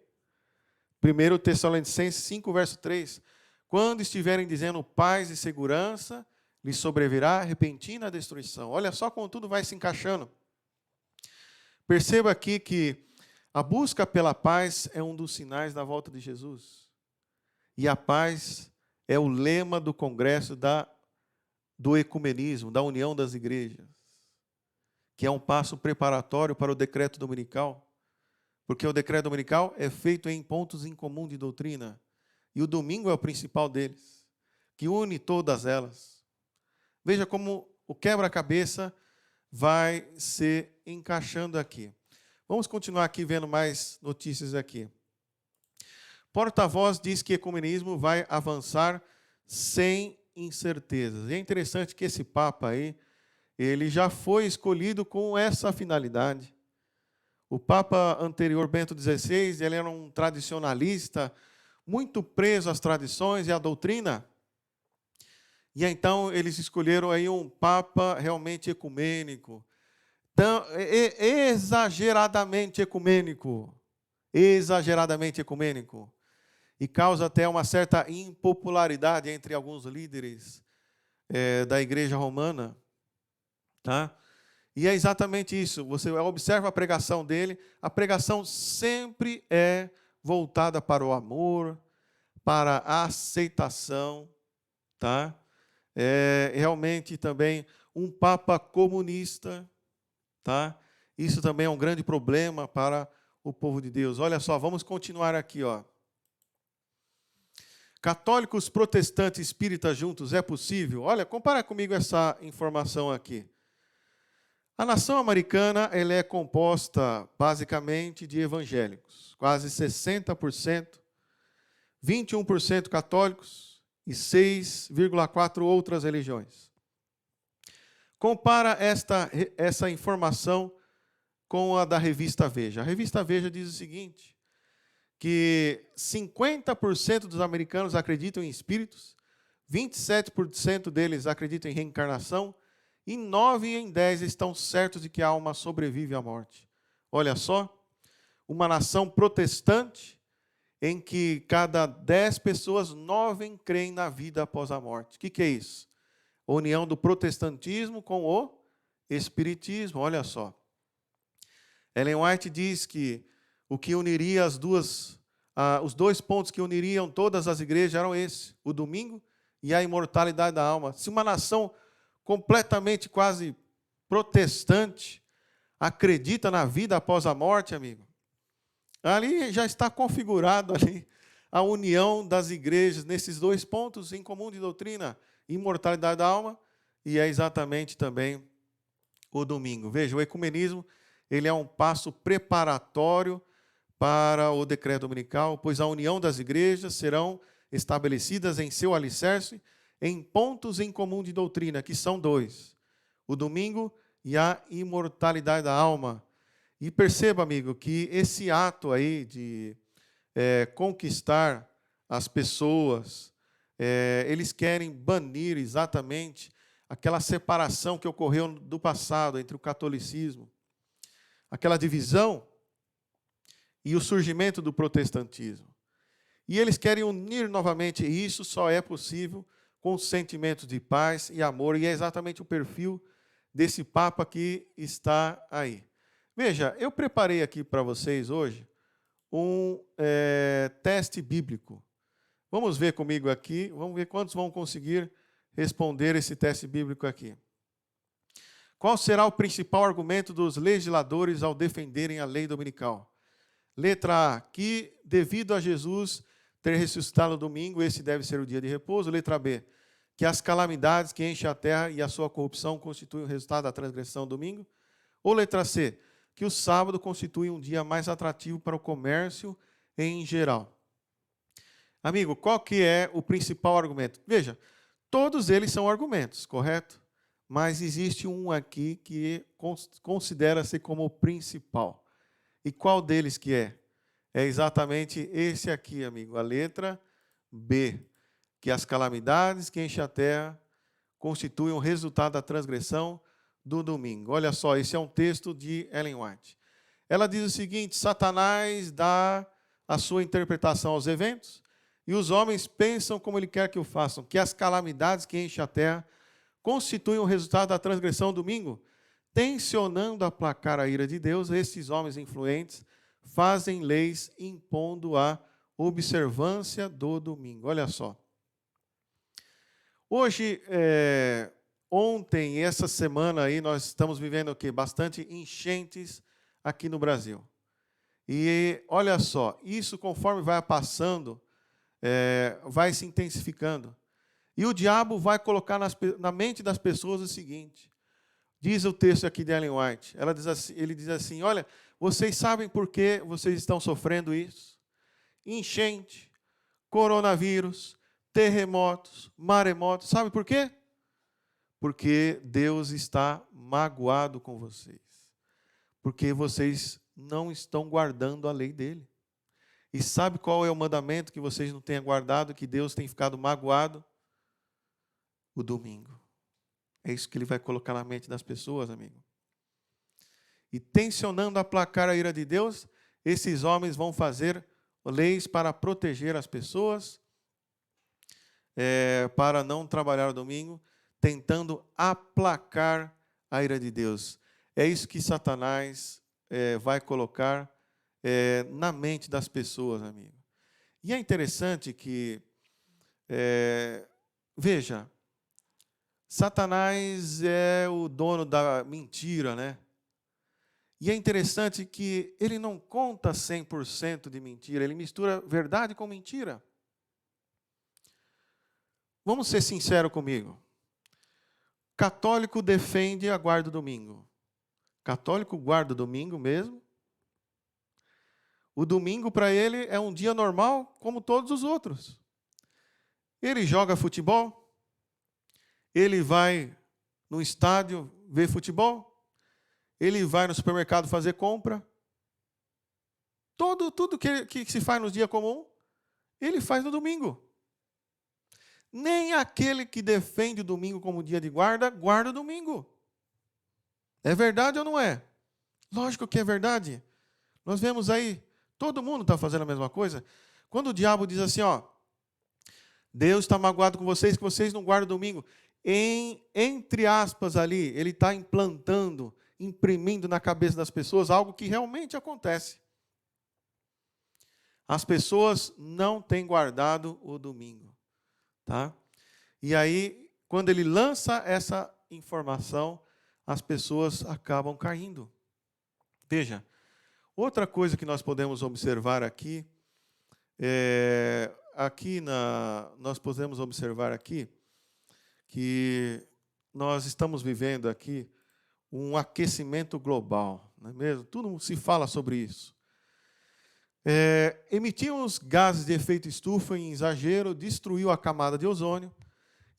1 Tessalonicenses 5, verso 3. Quando estiverem dizendo paz e segurança, lhes sobrevirá repentina destruição. Olha só como tudo vai se encaixando. Perceba aqui que a busca pela paz é um dos sinais da volta de Jesus. E a paz é o lema do congresso do ecumenismo, da união das igrejas, que é um passo preparatório para o decreto dominical, porque o decreto dominical é feito em pontos em comum de doutrina, e o domingo é o principal deles, que une todas elas. Veja como o quebra-cabeça vai se encaixando aqui. Vamos continuar aqui vendo mais notícias aqui. Porta-voz diz que ecumenismo vai avançar sem incertezas. E é interessante que esse Papa aí, ele já foi escolhido com essa finalidade. O Papa anterior, Bento XVI, ele era um tradicionalista, muito preso às tradições e à doutrina. E então eles escolheram aí um Papa realmente ecumênico, exageradamente ecumênico, e causa até uma certa impopularidade entre alguns líderes da Igreja Romana, tá? E é exatamente isso. Você observa a pregação dele. A pregação sempre é voltada para o amor, para a aceitação, tá? É realmente também um Papa comunista, tá? Isso também é um grande problema para o povo de Deus. Olha só, vamos continuar aqui, ó. Católicos, protestantes e espíritas juntos, é possível? Olha, compara comigo essa informação aqui. A nação americana ela é composta basicamente de evangélicos, quase 60%, 21% católicos e 6,4% outras religiões. Compara essa informação com a da revista Veja. A revista Veja diz o seguinte, que 50% dos americanos acreditam em espíritos, 27% deles acreditam em reencarnação, e 9 em 10 estão certos de que a alma sobrevive à morte. Olha só, uma nação protestante em que cada 10 pessoas, 9 creem na vida após a morte. O que é isso? A união do protestantismo com o espiritismo, olha só. Ellen White diz que o que uniria os 2 pontos que uniriam todas as igrejas eram esses, o domingo e a imortalidade da alma. Se uma nação completamente quase protestante, acredita na vida após a morte, amigo, ali já está configurado ali a união das igrejas nesses dois pontos em comum de doutrina, imortalidade da alma, e é exatamente também o domingo. Veja, o ecumenismo, ele é um passo preparatório para o decreto dominical, pois a união das igrejas serão estabelecidas em seu alicerce em pontos em comum de doutrina, que são dois: o domingo e a imortalidade da alma. E perceba, amigo, que esse ato aí de conquistar as pessoas, eles querem banir exatamente aquela separação que ocorreu do passado entre o catolicismo, aquela divisão e o surgimento do protestantismo. E eles querem unir novamente, e isso só é possível com sentimentos de paz e amor, e é exatamente o perfil desse Papa que está aí. Veja, eu preparei aqui para vocês hoje um teste bíblico. Vamos ver comigo aqui, vamos ver quantos vão conseguir responder esse teste bíblico aqui. Qual será o principal argumento dos legisladores ao defenderem a lei dominical? Letra A, que devido a Jesus ter ressuscitado no domingo, esse deve ser o dia de repouso. Letra B, que as calamidades que enchem a terra e a sua corrupção constituem o resultado da transgressão do domingo. Ou letra C, que o sábado constitui um dia mais atrativo para o comércio em geral. Amigo, qual que é o principal argumento? Veja, todos eles são argumentos, correto? Mas existe um aqui que considera-se como o principal. E qual deles que é? É exatamente esse aqui, amigo, a letra B, que as calamidades que enchem a terra constituem o resultado da transgressão do domingo. Olha só, esse é um texto de Ellen White. Ela diz o seguinte: Satanás dá a sua interpretação aos eventos e os homens pensam como ele quer que o façam, que as calamidades que enchem a terra constituem o resultado da transgressão do domingo. Tensionando aplacar a ira de Deus, esses homens influentes fazem leis impondo a observância do domingo. Olha só. Hoje, ontem e essa semana aí, nós estamos vivendo o quê? Bastante enchentes aqui no Brasil. E olha só, isso conforme vai passando, vai se intensificando. E o diabo vai colocar na mente das pessoas o seguinte: diz o texto aqui de Ellen White, ele diz assim: olha, vocês sabem por que vocês estão sofrendo isso? Enchente, coronavírus, terremotos, maremotos. Sabe por quê? Porque Deus está magoado com vocês. Porque vocês não estão guardando a lei dele. E sabe qual é o mandamento que vocês não têm guardado, que Deus tem ficado magoado? O domingo. É isso que ele vai colocar na mente das pessoas, amigo. E tensionando aplacar a ira de Deus, esses homens vão fazer leis para proteger as pessoas, para não trabalhar o domingo, tentando aplacar a ira de Deus. É isso que Satanás vai colocar na mente das pessoas, amigo. E é interessante que, veja, Satanás é o dono da mentira, né? E é interessante que ele não conta 100% de mentira, ele mistura verdade com mentira. Vamos ser sinceros comigo. Católico defende a guarda do domingo. Católico guarda o domingo mesmo. O domingo para ele é um dia normal, como todos os outros. Ele joga futebol, ele vai no estádio ver futebol, ele vai no supermercado fazer compra. Tudo que se faz no dia comum, ele faz no domingo. Nem aquele que defende o domingo como dia de guarda, guarda o domingo. É verdade ou não é? Lógico que é verdade. Nós vemos aí, todo mundo está fazendo a mesma coisa. Quando o diabo diz assim, ó, Deus está magoado com vocês, que vocês não guardam o domingo. Entre aspas ali, ele está implantando, imprimindo na cabeça das pessoas algo que realmente acontece. As pessoas não têm guardado o domingo. Tá? E aí, quando ele lança essa informação, as pessoas acabam caindo. Veja, outra coisa que nós podemos observar aqui Nós podemos observar aqui que nós estamos vivendo aqui um aquecimento global, não é mesmo? Tudo se fala sobre isso. Emitimos gases de efeito estufa em exagero, destruiu a camada de ozônio,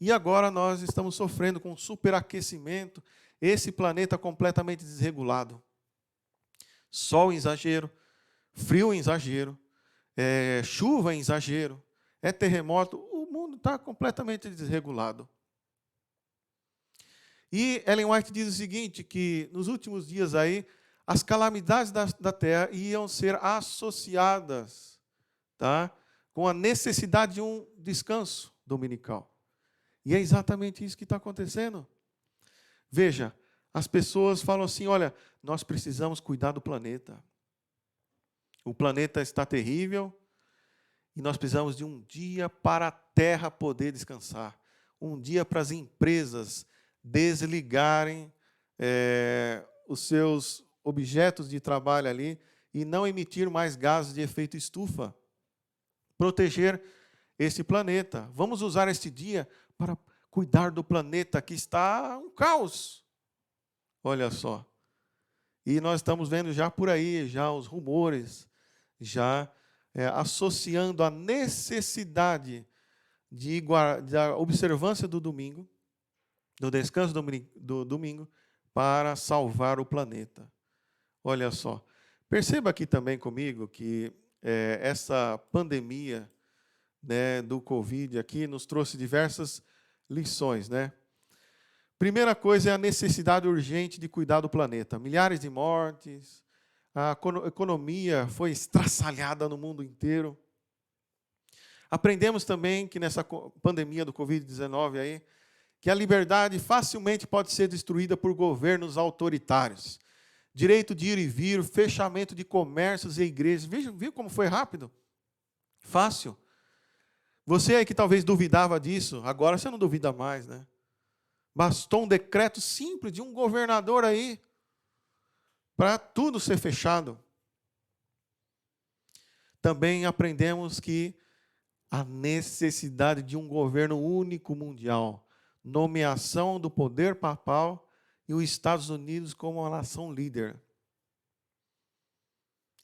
e agora nós estamos sofrendo com superaquecimento, esse planeta completamente desregulado. Sol em exagero, frio em exagero, chuva em exagero, terremoto, o mundo está completamente desregulado. E Ellen White diz o seguinte, que nos últimos dias aí, as calamidades da Terra iam ser associadas, tá, com a necessidade de um descanso dominical. E é exatamente isso que está acontecendo. Veja, as pessoas falam assim, olha, nós precisamos cuidar do planeta. O planeta está terrível e nós precisamos de um dia para a Terra poder descansar. Um dia para as empresas desligarem os seus objetos de trabalho ali e não emitir mais gases de efeito estufa. Proteger esse planeta. Vamos usar este dia para cuidar do planeta que está um caos. Olha só. E nós estamos vendo já por aí, já os rumores, já associando a necessidade da observância do domingo, do descanso do domingo, para salvar o planeta. Olha só. Perceba aqui também comigo que essa pandemia, né, do Covid aqui nos trouxe diversas lições, né? Primeira coisa é a necessidade urgente de cuidar do planeta. Milhares de mortes, a economia foi estraçalhada no mundo inteiro. Aprendemos também que nessa pandemia do Covid-19 aí, que a liberdade facilmente pode ser destruída por governos autoritários. Direito de ir e vir, fechamento de comércios e igrejas. Viu como foi rápido? Fácil. Você aí que talvez duvidava disso, agora você não duvida mais, né? Bastou um decreto simples de um governador aí para tudo ser fechado. Também aprendemos que a necessidade de um governo único mundial, nomeação do poder papal e os Estados Unidos como uma nação líder.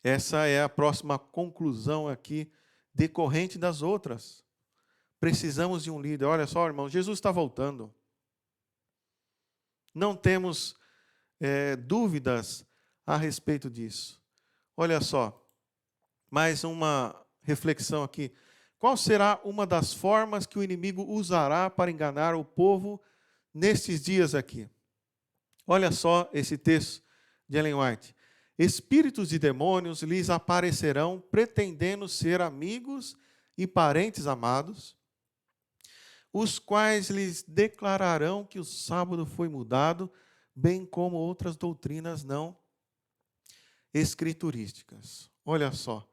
Essa é a próxima conclusão aqui, decorrente das outras. Precisamos de um líder. Olha só, irmão, Jesus está voltando. Não temos dúvidas a respeito disso. Olha só, mais uma reflexão aqui. Qual será uma das formas que o inimigo usará para enganar o povo nestes dias aqui? Olha só esse texto de Ellen White. Espíritos de demônios lhes aparecerão pretendendo ser amigos e parentes amados, os quais lhes declararão que o sábado foi mudado, bem como outras doutrinas não escriturísticas. Olha só.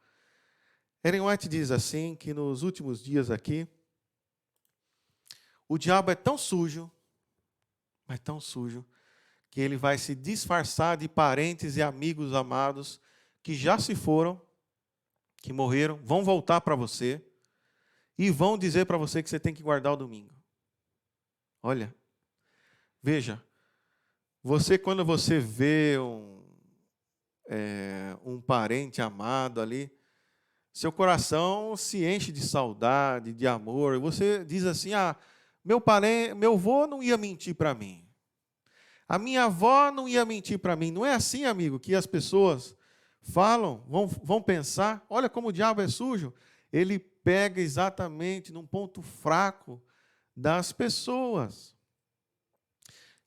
Ellen White diz assim, que nos últimos dias aqui, o diabo é tão sujo, mas tão sujo, que ele vai se disfarçar de parentes e amigos amados que já se foram, que morreram, vão voltar para você, e vão dizer para você que você tem que guardar o domingo. Olha, veja, quando você vê um parente amado ali, seu coração se enche de saudade, de amor, você diz assim, meu avô não ia mentir para mim, a minha avó não ia mentir para mim. Não é assim, amigo, que as pessoas falam, vão pensar, olha como o diabo é sujo, ele pega exatamente num ponto fraco das pessoas.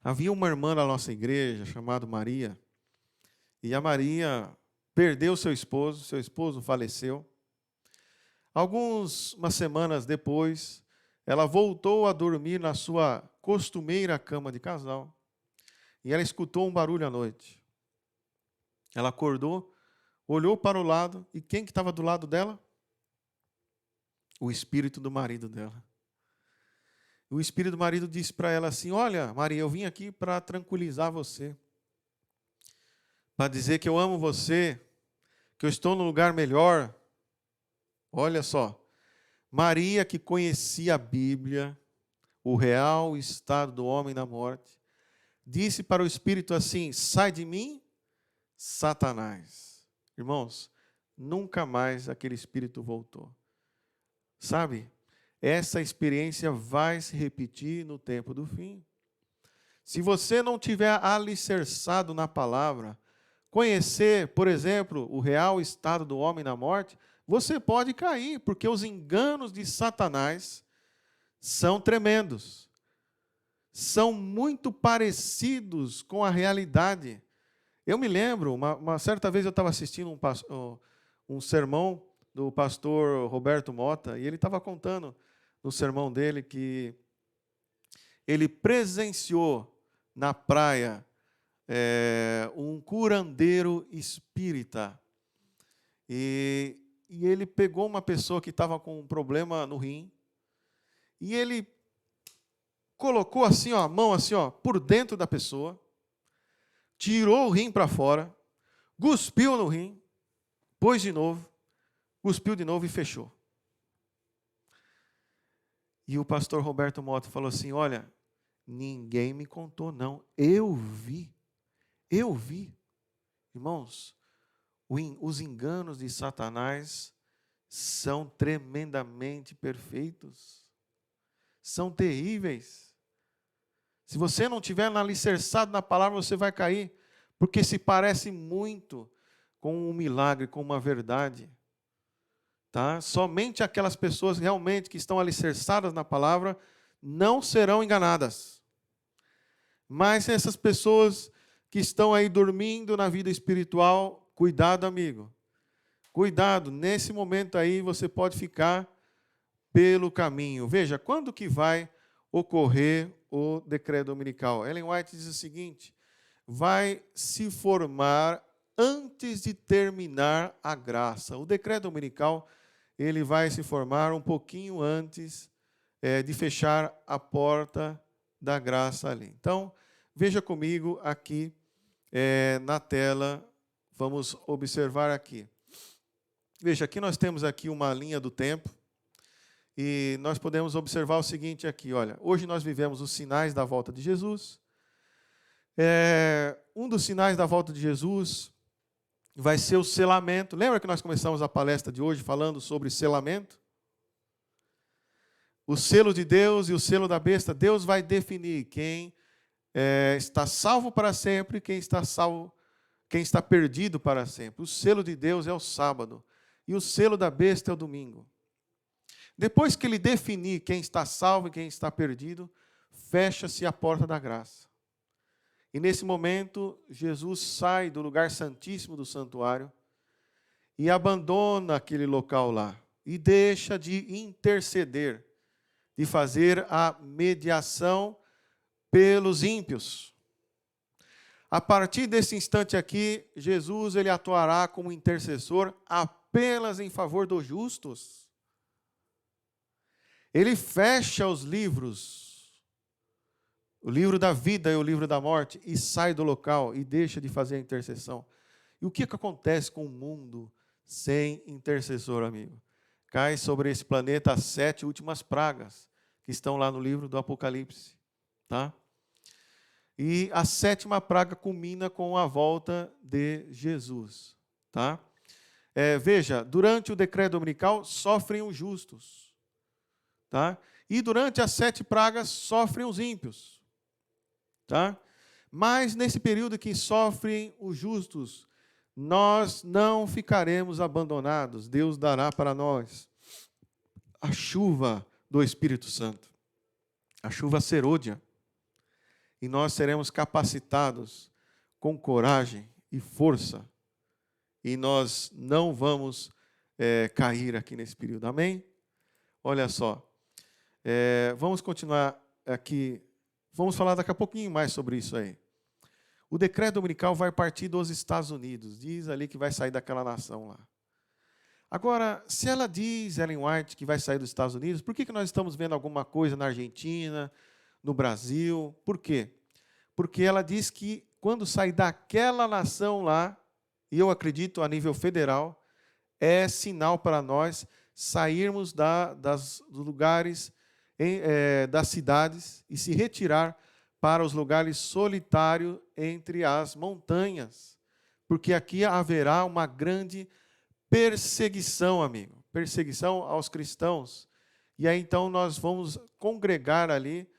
Havia uma irmã na nossa igreja, chamada Maria, e a Maria perdeu seu esposo faleceu. Umas semanas depois, ela voltou a dormir na sua costumeira cama de casal, e ela escutou um barulho à noite. Ela acordou, olhou para o lado, e quem que estava do lado dela? O espírito do marido dela. O espírito do marido disse para ela assim, olha, Maria, eu vim aqui para tranquilizar você, para dizer que eu amo você, que eu estou num lugar melhor. Olha só. Maria, que conhecia a Bíblia, o real estado do homem na morte, disse para o Espírito assim: sai de mim, Satanás. Irmãos, nunca mais aquele espírito voltou. Sabe, essa experiência vai se repetir no tempo do fim. Se você não tiver alicerçado na palavra, conhecer, por exemplo, o real estado do homem na morte, você pode cair, porque os enganos de Satanás são tremendos. São muito parecidos com a realidade. Eu me lembro, uma certa vez eu estava assistindo um sermão do pastor Roberto Mota, e ele estava contando no sermão dele que ele presenciou na praia um curandeiro espírita. E ele pegou uma pessoa que estava com um problema no rim, e ele colocou assim, ó, a mão assim, ó, por dentro da pessoa, tirou o rim para fora, cuspiu no rim, pôs de novo, cuspiu de novo e fechou. E o pastor Roberto Mota falou assim: olha, ninguém me contou, não. Eu vi. Irmãos, os enganos de Satanás são tremendamente perfeitos. São terríveis. Se você não estiver alicerçado na palavra, você vai cair, porque se parece muito com um milagre, com uma verdade. Tá? Somente aquelas pessoas realmente que estão alicerçadas na palavra não serão enganadas. Mas essas pessoas que estão aí dormindo na vida espiritual, cuidado, amigo. Cuidado, nesse momento aí você pode ficar pelo caminho. Veja, quando que vai ocorrer o decreto dominical? Ellen White diz o seguinte: vai se formar antes de terminar a graça. O decreto dominical, ele vai se formar um pouquinho antes de fechar a porta da graça ali. Então, veja comigo aqui na tela, vamos observar aqui. Veja, aqui nós temos aqui uma linha do tempo, e nós podemos observar o seguinte aqui, olha, hoje nós vivemos os sinais da volta de Jesus. Um dos sinais da volta de Jesus vai ser o selamento. Lembra que nós começamos a palestra de hoje falando sobre selamento? O selo de Deus e o selo da besta. Deus vai definir quem está salvo para sempre e quem está salvo, quem está perdido para sempre. O selo de Deus é o sábado e o selo da besta é o domingo. Depois que ele definir quem está salvo e quem está perdido, fecha-se a porta da graça. E nesse momento, Jesus sai do lugar santíssimo do santuário e abandona aquele local lá e deixa de interceder, de fazer a mediação pelos ímpios. A partir desse instante aqui, Jesus ele atuará como intercessor apenas em favor dos justos. Ele fecha os livros, o livro da vida e o livro da morte, e sai do local e deixa de fazer a intercessão. E o que acontece com o mundo sem intercessor, amigo? Cai sobre esse planeta as 7 últimas pragas, que estão lá no livro do Apocalipse. Tá? E a 7ª praga culmina com a volta de Jesus. Tá? Veja, durante o decreto dominical sofrem os justos. Tá? E durante as 7 pragas sofrem os ímpios. Tá? Mas nesse período que sofrem os justos, nós não ficaremos abandonados. Deus dará para nós a chuva do Espírito Santo, a chuva serôdia. E nós seremos capacitados com coragem e força. E nós não vamos cair aqui nesse período. Amém? Olha só. Vamos continuar aqui. Vamos falar daqui a pouquinho mais sobre isso aí. O decreto dominical vai partir dos Estados Unidos. Diz ali que vai sair daquela nação lá. Agora, se ela diz, Ellen White, que vai sair dos Estados Unidos, por que nós estamos vendo alguma coisa na Argentina, no Brasil? Por quê? Porque ela diz que quando sair daquela nação lá, e eu acredito a nível federal, é sinal para nós, sairmos dos lugares, das cidades e se retirar para os lugares solitários entre as montanhas, porque aqui haverá uma grande perseguição, amigo, perseguição aos cristãos. E aí então nós vamos congregar ali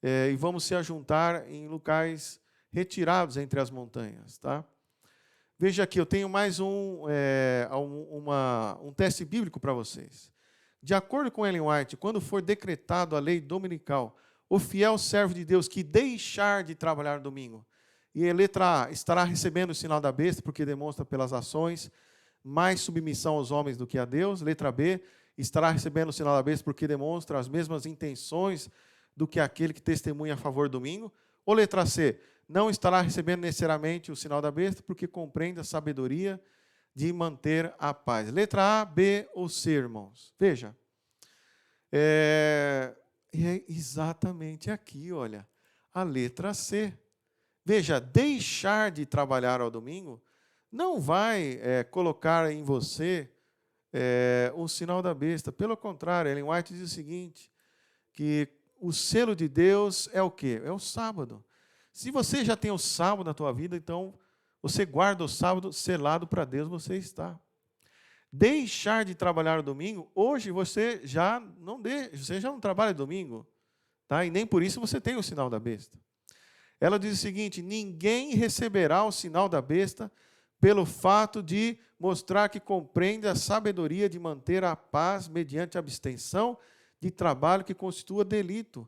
e vamos se ajuntar em locais retirados entre as montanhas, tá? Veja aqui, eu tenho mais um teste bíblico para vocês. De acordo com Ellen White, quando for decretado a lei dominical, o fiel servo de Deus que deixar de trabalhar domingo, e a letra A, estará recebendo o sinal da besta, porque demonstra pelas ações mais submissão aos homens do que a Deus. Letra B, estará recebendo o sinal da besta, porque demonstra as mesmas intenções do que aquele que testemunha a favor do domingo. Ou letra C, não estará recebendo necessariamente o sinal da besta, porque compreende a sabedoria de manter a paz. Letra A, B ou C, irmãos? Veja. É exatamente aqui, olha, a letra C. Veja, deixar de trabalhar ao domingo não vai colocar em você o sinal da besta. Pelo contrário, Ellen White diz o seguinte, que o selo de Deus é o quê? É o sábado. Se você já tem o sábado na tua vida, então você guarda o sábado selado para Deus, você está. Deixar de trabalhar no domingo, hoje você já não trabalha domingo, tá? E nem por isso você tem o sinal da besta. Ela diz o seguinte, ninguém receberá o sinal da besta pelo fato de mostrar que compreende a sabedoria de manter a paz mediante a abstenção de trabalho que constitua delito.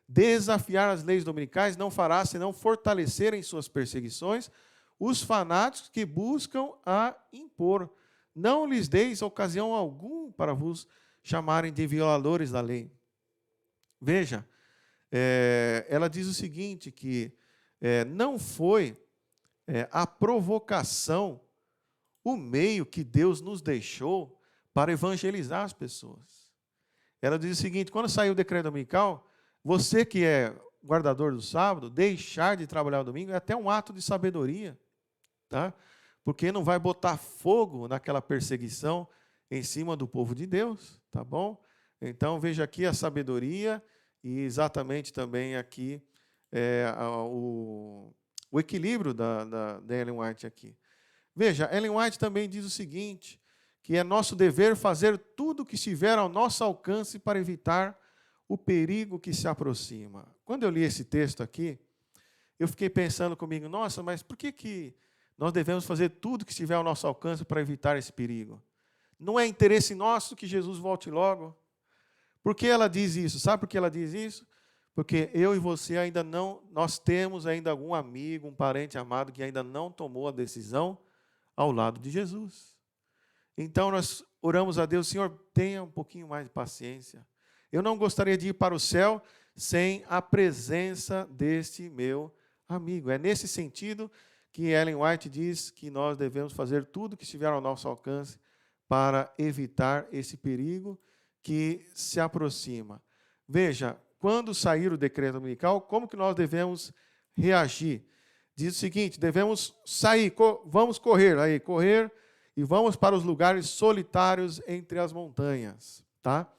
Desafiar as leis dominicais não fará senão fortalecer em suas perseguições os fanáticos que buscam a impor. Não lhes deis ocasião alguma para vos chamarem de violadores da lei. Veja, ela diz o seguinte, que não foi a provocação o meio que Deus nos deixou para evangelizar as pessoas. Ela diz o seguinte, quando saiu o decreto dominical, você que é guardador do sábado, deixar de trabalhar no domingo é até um ato de sabedoria, tá? Porque não vai botar fogo naquela perseguição em cima do povo de Deus, tá bom? Então, veja aqui a sabedoria e exatamente também aqui o equilíbrio da Ellen White aqui. Veja, Ellen White também diz o seguinte, que é nosso dever fazer tudo o que estiver ao nosso alcance para evitar o perigo que se aproxima. Quando eu li esse texto aqui, eu fiquei pensando comigo, nossa, mas por que nós devemos fazer tudo que estiver ao nosso alcance para evitar esse perigo? Não é interesse nosso que Jesus volte logo? Por que ela diz isso? Sabe por que ela diz isso? Porque eu e você ainda não, nós temos ainda algum amigo, um parente amado que ainda não tomou a decisão ao lado de Jesus. Então nós oramos a Deus, Senhor, tenha um pouquinho mais de paciência. Eu não gostaria de ir para o céu sem a presença deste meu amigo. É nesse sentido que Ellen White diz que nós devemos fazer tudo que estiver ao nosso alcance para evitar esse perigo que se aproxima. Veja, quando sair o decreto dominical, como que nós devemos reagir? Diz o seguinte, devemos sair, vamos correr e vamos para os lugares solitários entre as montanhas, tá?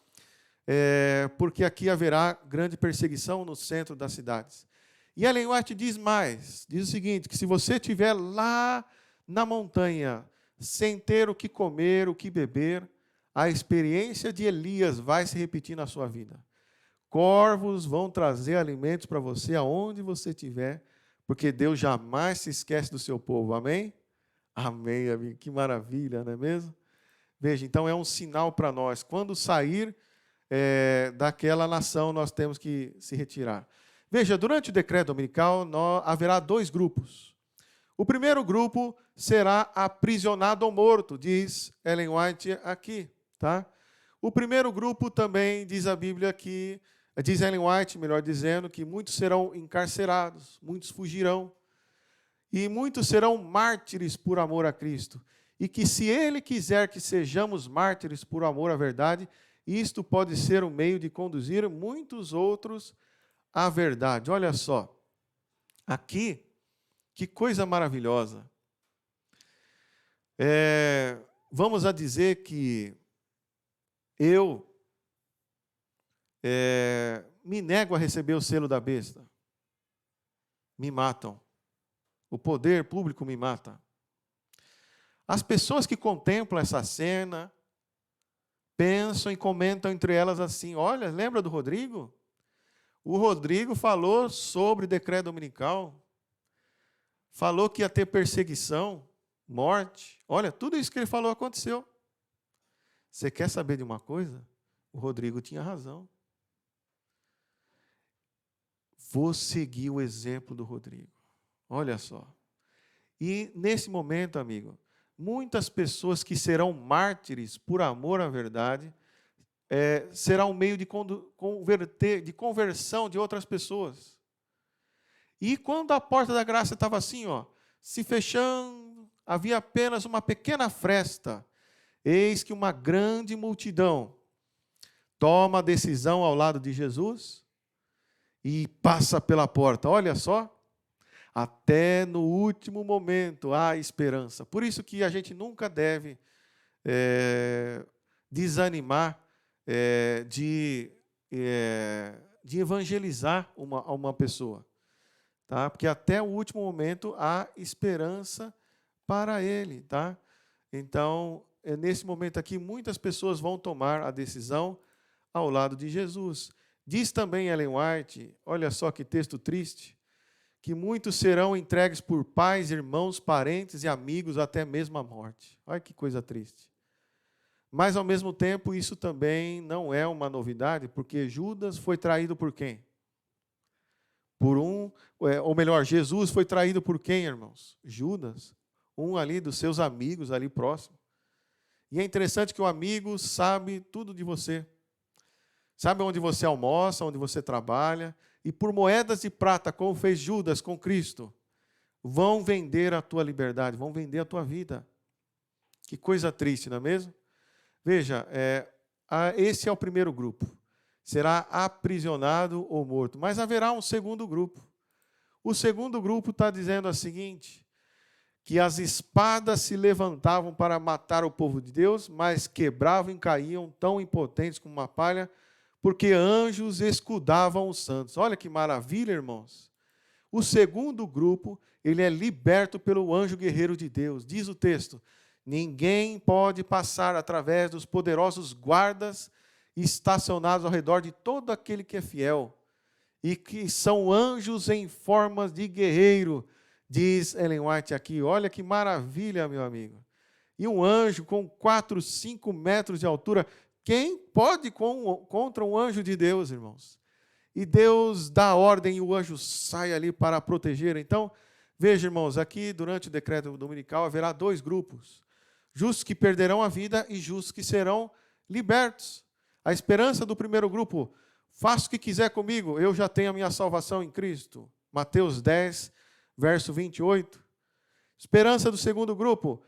Porque aqui haverá grande perseguição no centro das cidades. E Ellen White diz mais, diz o seguinte, que se você estiver lá na montanha, sem ter o que comer, o que beber, a experiência de Elias vai se repetir na sua vida. Corvos vão trazer alimentos para você aonde você estiver, porque Deus jamais se esquece do seu povo. Amém? Amém, amigo. Que maravilha, não é mesmo? Veja, então é um sinal para nós. Quando sair daquela nação, nós temos que se retirar. Veja, durante o decreto dominical, haverá dois grupos. O primeiro grupo será aprisionado ou morto, diz Ellen White aqui, tá? O primeiro grupo também, diz a Bíblia aqui, diz Ellen White, melhor dizendo, que muitos serão encarcerados, muitos fugirão, e muitos serão mártires por amor a Cristo. E que se Ele quiser que sejamos mártires por amor à verdade, isto pode ser um meio de conduzir muitos outros à verdade. Olha só, aqui, que coisa maravilhosa. Vamos a dizer que eu me nego a receber o selo da besta. Me matam. O poder público me mata. As pessoas que contemplam essa cena pensam e comentam entre elas assim: olha, lembra do Rodrigo? O Rodrigo falou sobre decreto dominical, falou que ia ter perseguição, morte. Olha, tudo isso que ele falou aconteceu. Você quer saber de uma coisa? O Rodrigo tinha razão. Vou seguir o exemplo do Rodrigo. Olha só. E nesse momento, amigo, muitas pessoas que serão mártires por amor à verdade, será um meio de conversão de outras pessoas. E quando a porta da graça estava assim, se fechando, havia apenas uma pequena fresta, eis que uma grande multidão toma a decisão ao lado de Jesus e passa pela porta. Olha só, até no último momento há esperança. Por isso que a gente nunca deve desanimar de evangelizar uma pessoa. Tá? Porque até o último momento há esperança para ele. Tá? Então, nesse momento aqui, muitas pessoas vão tomar a decisão ao lado de Jesus. Diz também Ellen White, olha só que texto triste, que muitos serão entregues por pais, irmãos, parentes e amigos até mesmo a morte. Olha que coisa triste. Mas, ao mesmo tempo, isso também não é uma novidade, porque Judas foi traído por quem? Ou melhor, Jesus foi traído por quem, irmãos? Judas, um ali dos seus amigos ali próximo. E é interessante que o amigo sabe tudo de você. Sabe onde você almoça, onde você trabalha, e por moedas de prata, como fez Judas com Cristo, vão vender a tua liberdade, vão vender a tua vida. Que coisa triste, não é mesmo? Veja, esse é o primeiro grupo. Será aprisionado ou morto. Mas haverá um segundo grupo. O segundo grupo está dizendo o seguinte, que as espadas se levantavam para matar o povo de Deus, mas quebravam e caíam tão impotentes como uma palha, porque anjos escudavam os santos. Olha que maravilha, irmãos. O segundo grupo, ele é liberto pelo anjo guerreiro de Deus. Diz o texto, ninguém pode passar através dos poderosos guardas estacionados ao redor de todo aquele que é fiel, e que são anjos em formas de guerreiro, diz Ellen White aqui. Olha que maravilha, meu amigo. E um anjo com 4, 5 metros de altura, quem pode contra um anjo de Deus, irmãos? E Deus dá ordem e o anjo sai ali para proteger. Então, veja, irmãos, aqui durante o decreto dominical haverá 2 grupos. Justos que perderão a vida e justos que serão libertos. A esperança do primeiro grupo, faça o que quiser comigo, eu já tenho a minha salvação em Cristo. Mateus 10, verso 28. Esperança do segundo grupo,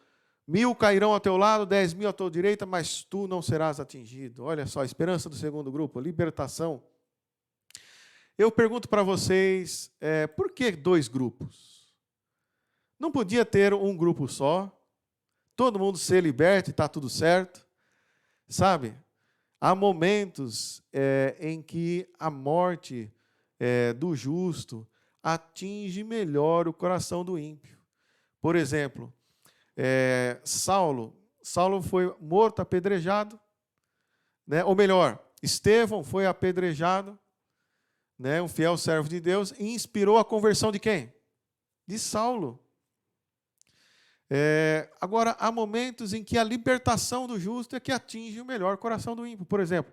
1000 cairão ao teu lado, 10.000 à tua direita, mas tu não serás atingido. Olha só, a esperança do segundo grupo, libertação. Eu pergunto para vocês, por que 2 grupos? Não podia ter um grupo só? Todo mundo ser liberto e está tudo certo? Sabe? Há momentos em que a morte do justo atinge melhor o coração do ímpio. Por exemplo, Saulo foi morto, apedrejado, né? Ou melhor, Estevão foi apedrejado, né? Um fiel servo de Deus, e inspirou a conversão de quem? De Saulo. Agora, há momentos em que a libertação do justo é que atinge o melhor coração do ímpio. Por exemplo,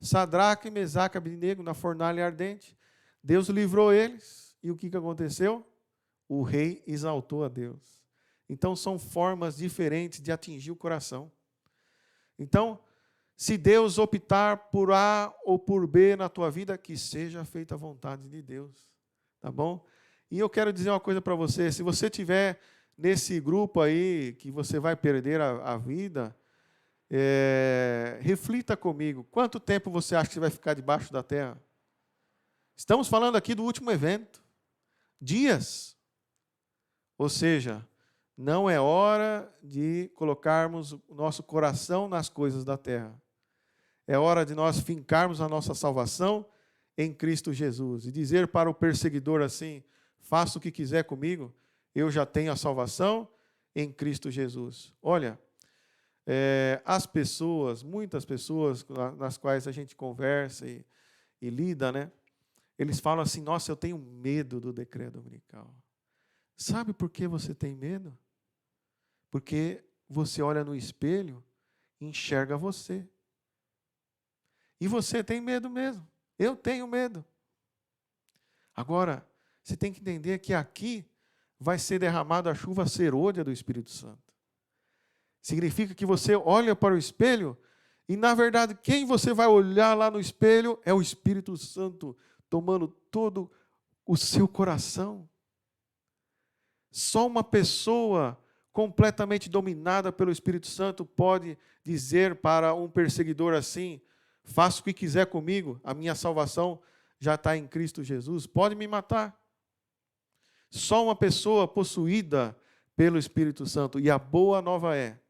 Sadraque, Mesaque e Abednego na fornalha ardente. Deus livrou eles. E o que aconteceu? O rei exaltou a Deus. Então, são formas diferentes de atingir o coração. Então, se Deus optar por A ou por B na tua vida, que seja feita a vontade de Deus. Tá bom? E eu quero dizer uma coisa para você. Se você tiver nesse grupo aí, que você vai perder a vida, reflita comigo. Quanto tempo você acha que você vai ficar debaixo da terra? Estamos falando aqui do último evento. Dias. Ou seja, não é hora de colocarmos o nosso coração nas coisas da terra. É hora de nós fincarmos a nossa salvação em Cristo Jesus. E dizer para o perseguidor assim: faça o que quiser comigo, eu já tenho a salvação em Cristo Jesus. Olha, as pessoas, muitas pessoas nas quais a gente conversa e lida, né? Eles falam assim: nossa, eu tenho medo do decreto dominical. Sabe por que você tem medo? Porque você olha no espelho e enxerga você. E você tem medo mesmo. Eu tenho medo. Agora, você tem que entender que aqui vai ser derramada a chuva serôdia do Espírito Santo. Significa que você olha para o espelho e, na verdade, quem você vai olhar lá no espelho é o Espírito Santo tomando todo o seu coração. Só uma pessoa completamente dominada pelo Espírito Santo pode dizer para um perseguidor assim: faça o que quiser comigo, a minha salvação já está em Cristo Jesus, pode me matar. Só uma pessoa possuída pelo Espírito Santo. E a boa nova é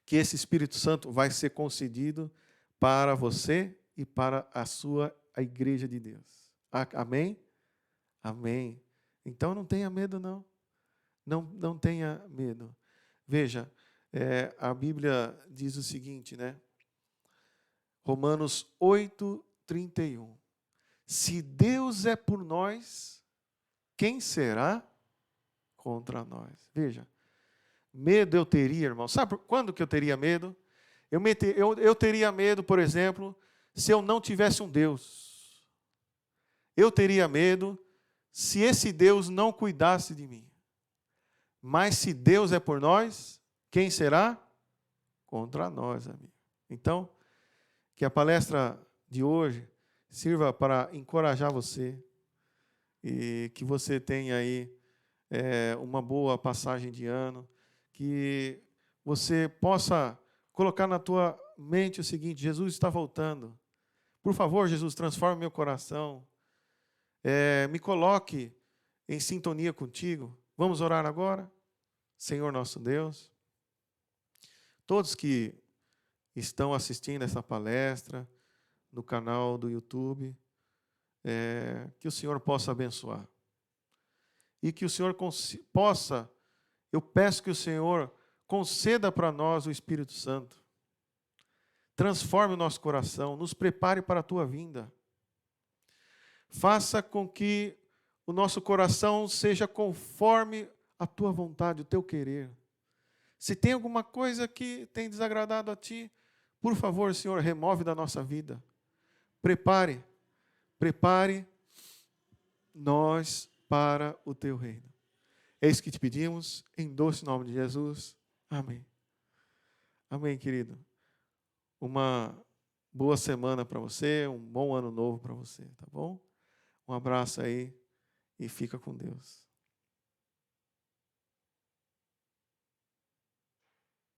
que esse Espírito Santo vai ser concedido para você e para a igreja de Deus. Amém? Amém. Então não tenha medo, não. Não tenha medo. Veja, a Bíblia diz o seguinte, né? Romanos 8:31. Se Deus é por nós, quem será contra nós? Veja, medo eu teria, irmão. Sabe quando que eu teria medo? Eu teria medo, por exemplo, se eu não tivesse um Deus. Eu teria medo se esse Deus não cuidasse de mim. Mas se Deus é por nós, quem será contra nós, amigo? Então, que a palestra de hoje sirva para encorajar você e que você tenha aí uma boa passagem de ano, que você possa colocar na tua mente o seguinte: Jesus está voltando. Por favor, Jesus, transforme meu coração. Me coloque em sintonia contigo. Vamos orar agora? Senhor nosso Deus, todos que estão assistindo essa palestra no canal do YouTube, que o Senhor possa abençoar. E que o Senhor possa, eu peço que o Senhor conceda para nós o Espírito Santo. Transforme o nosso coração, nos prepare para a tua vinda. Faça com que o nosso coração seja conforme a tua vontade, o teu querer. Se tem alguma coisa que tem desagradado a ti, por favor, Senhor, remove da nossa vida. Prepare nós para o teu reino. É isso que te pedimos, em doce nome de Jesus. Amém. Amém, querido. Uma boa semana para você, um bom ano novo para você, tá bom? Um abraço aí e fica com Deus.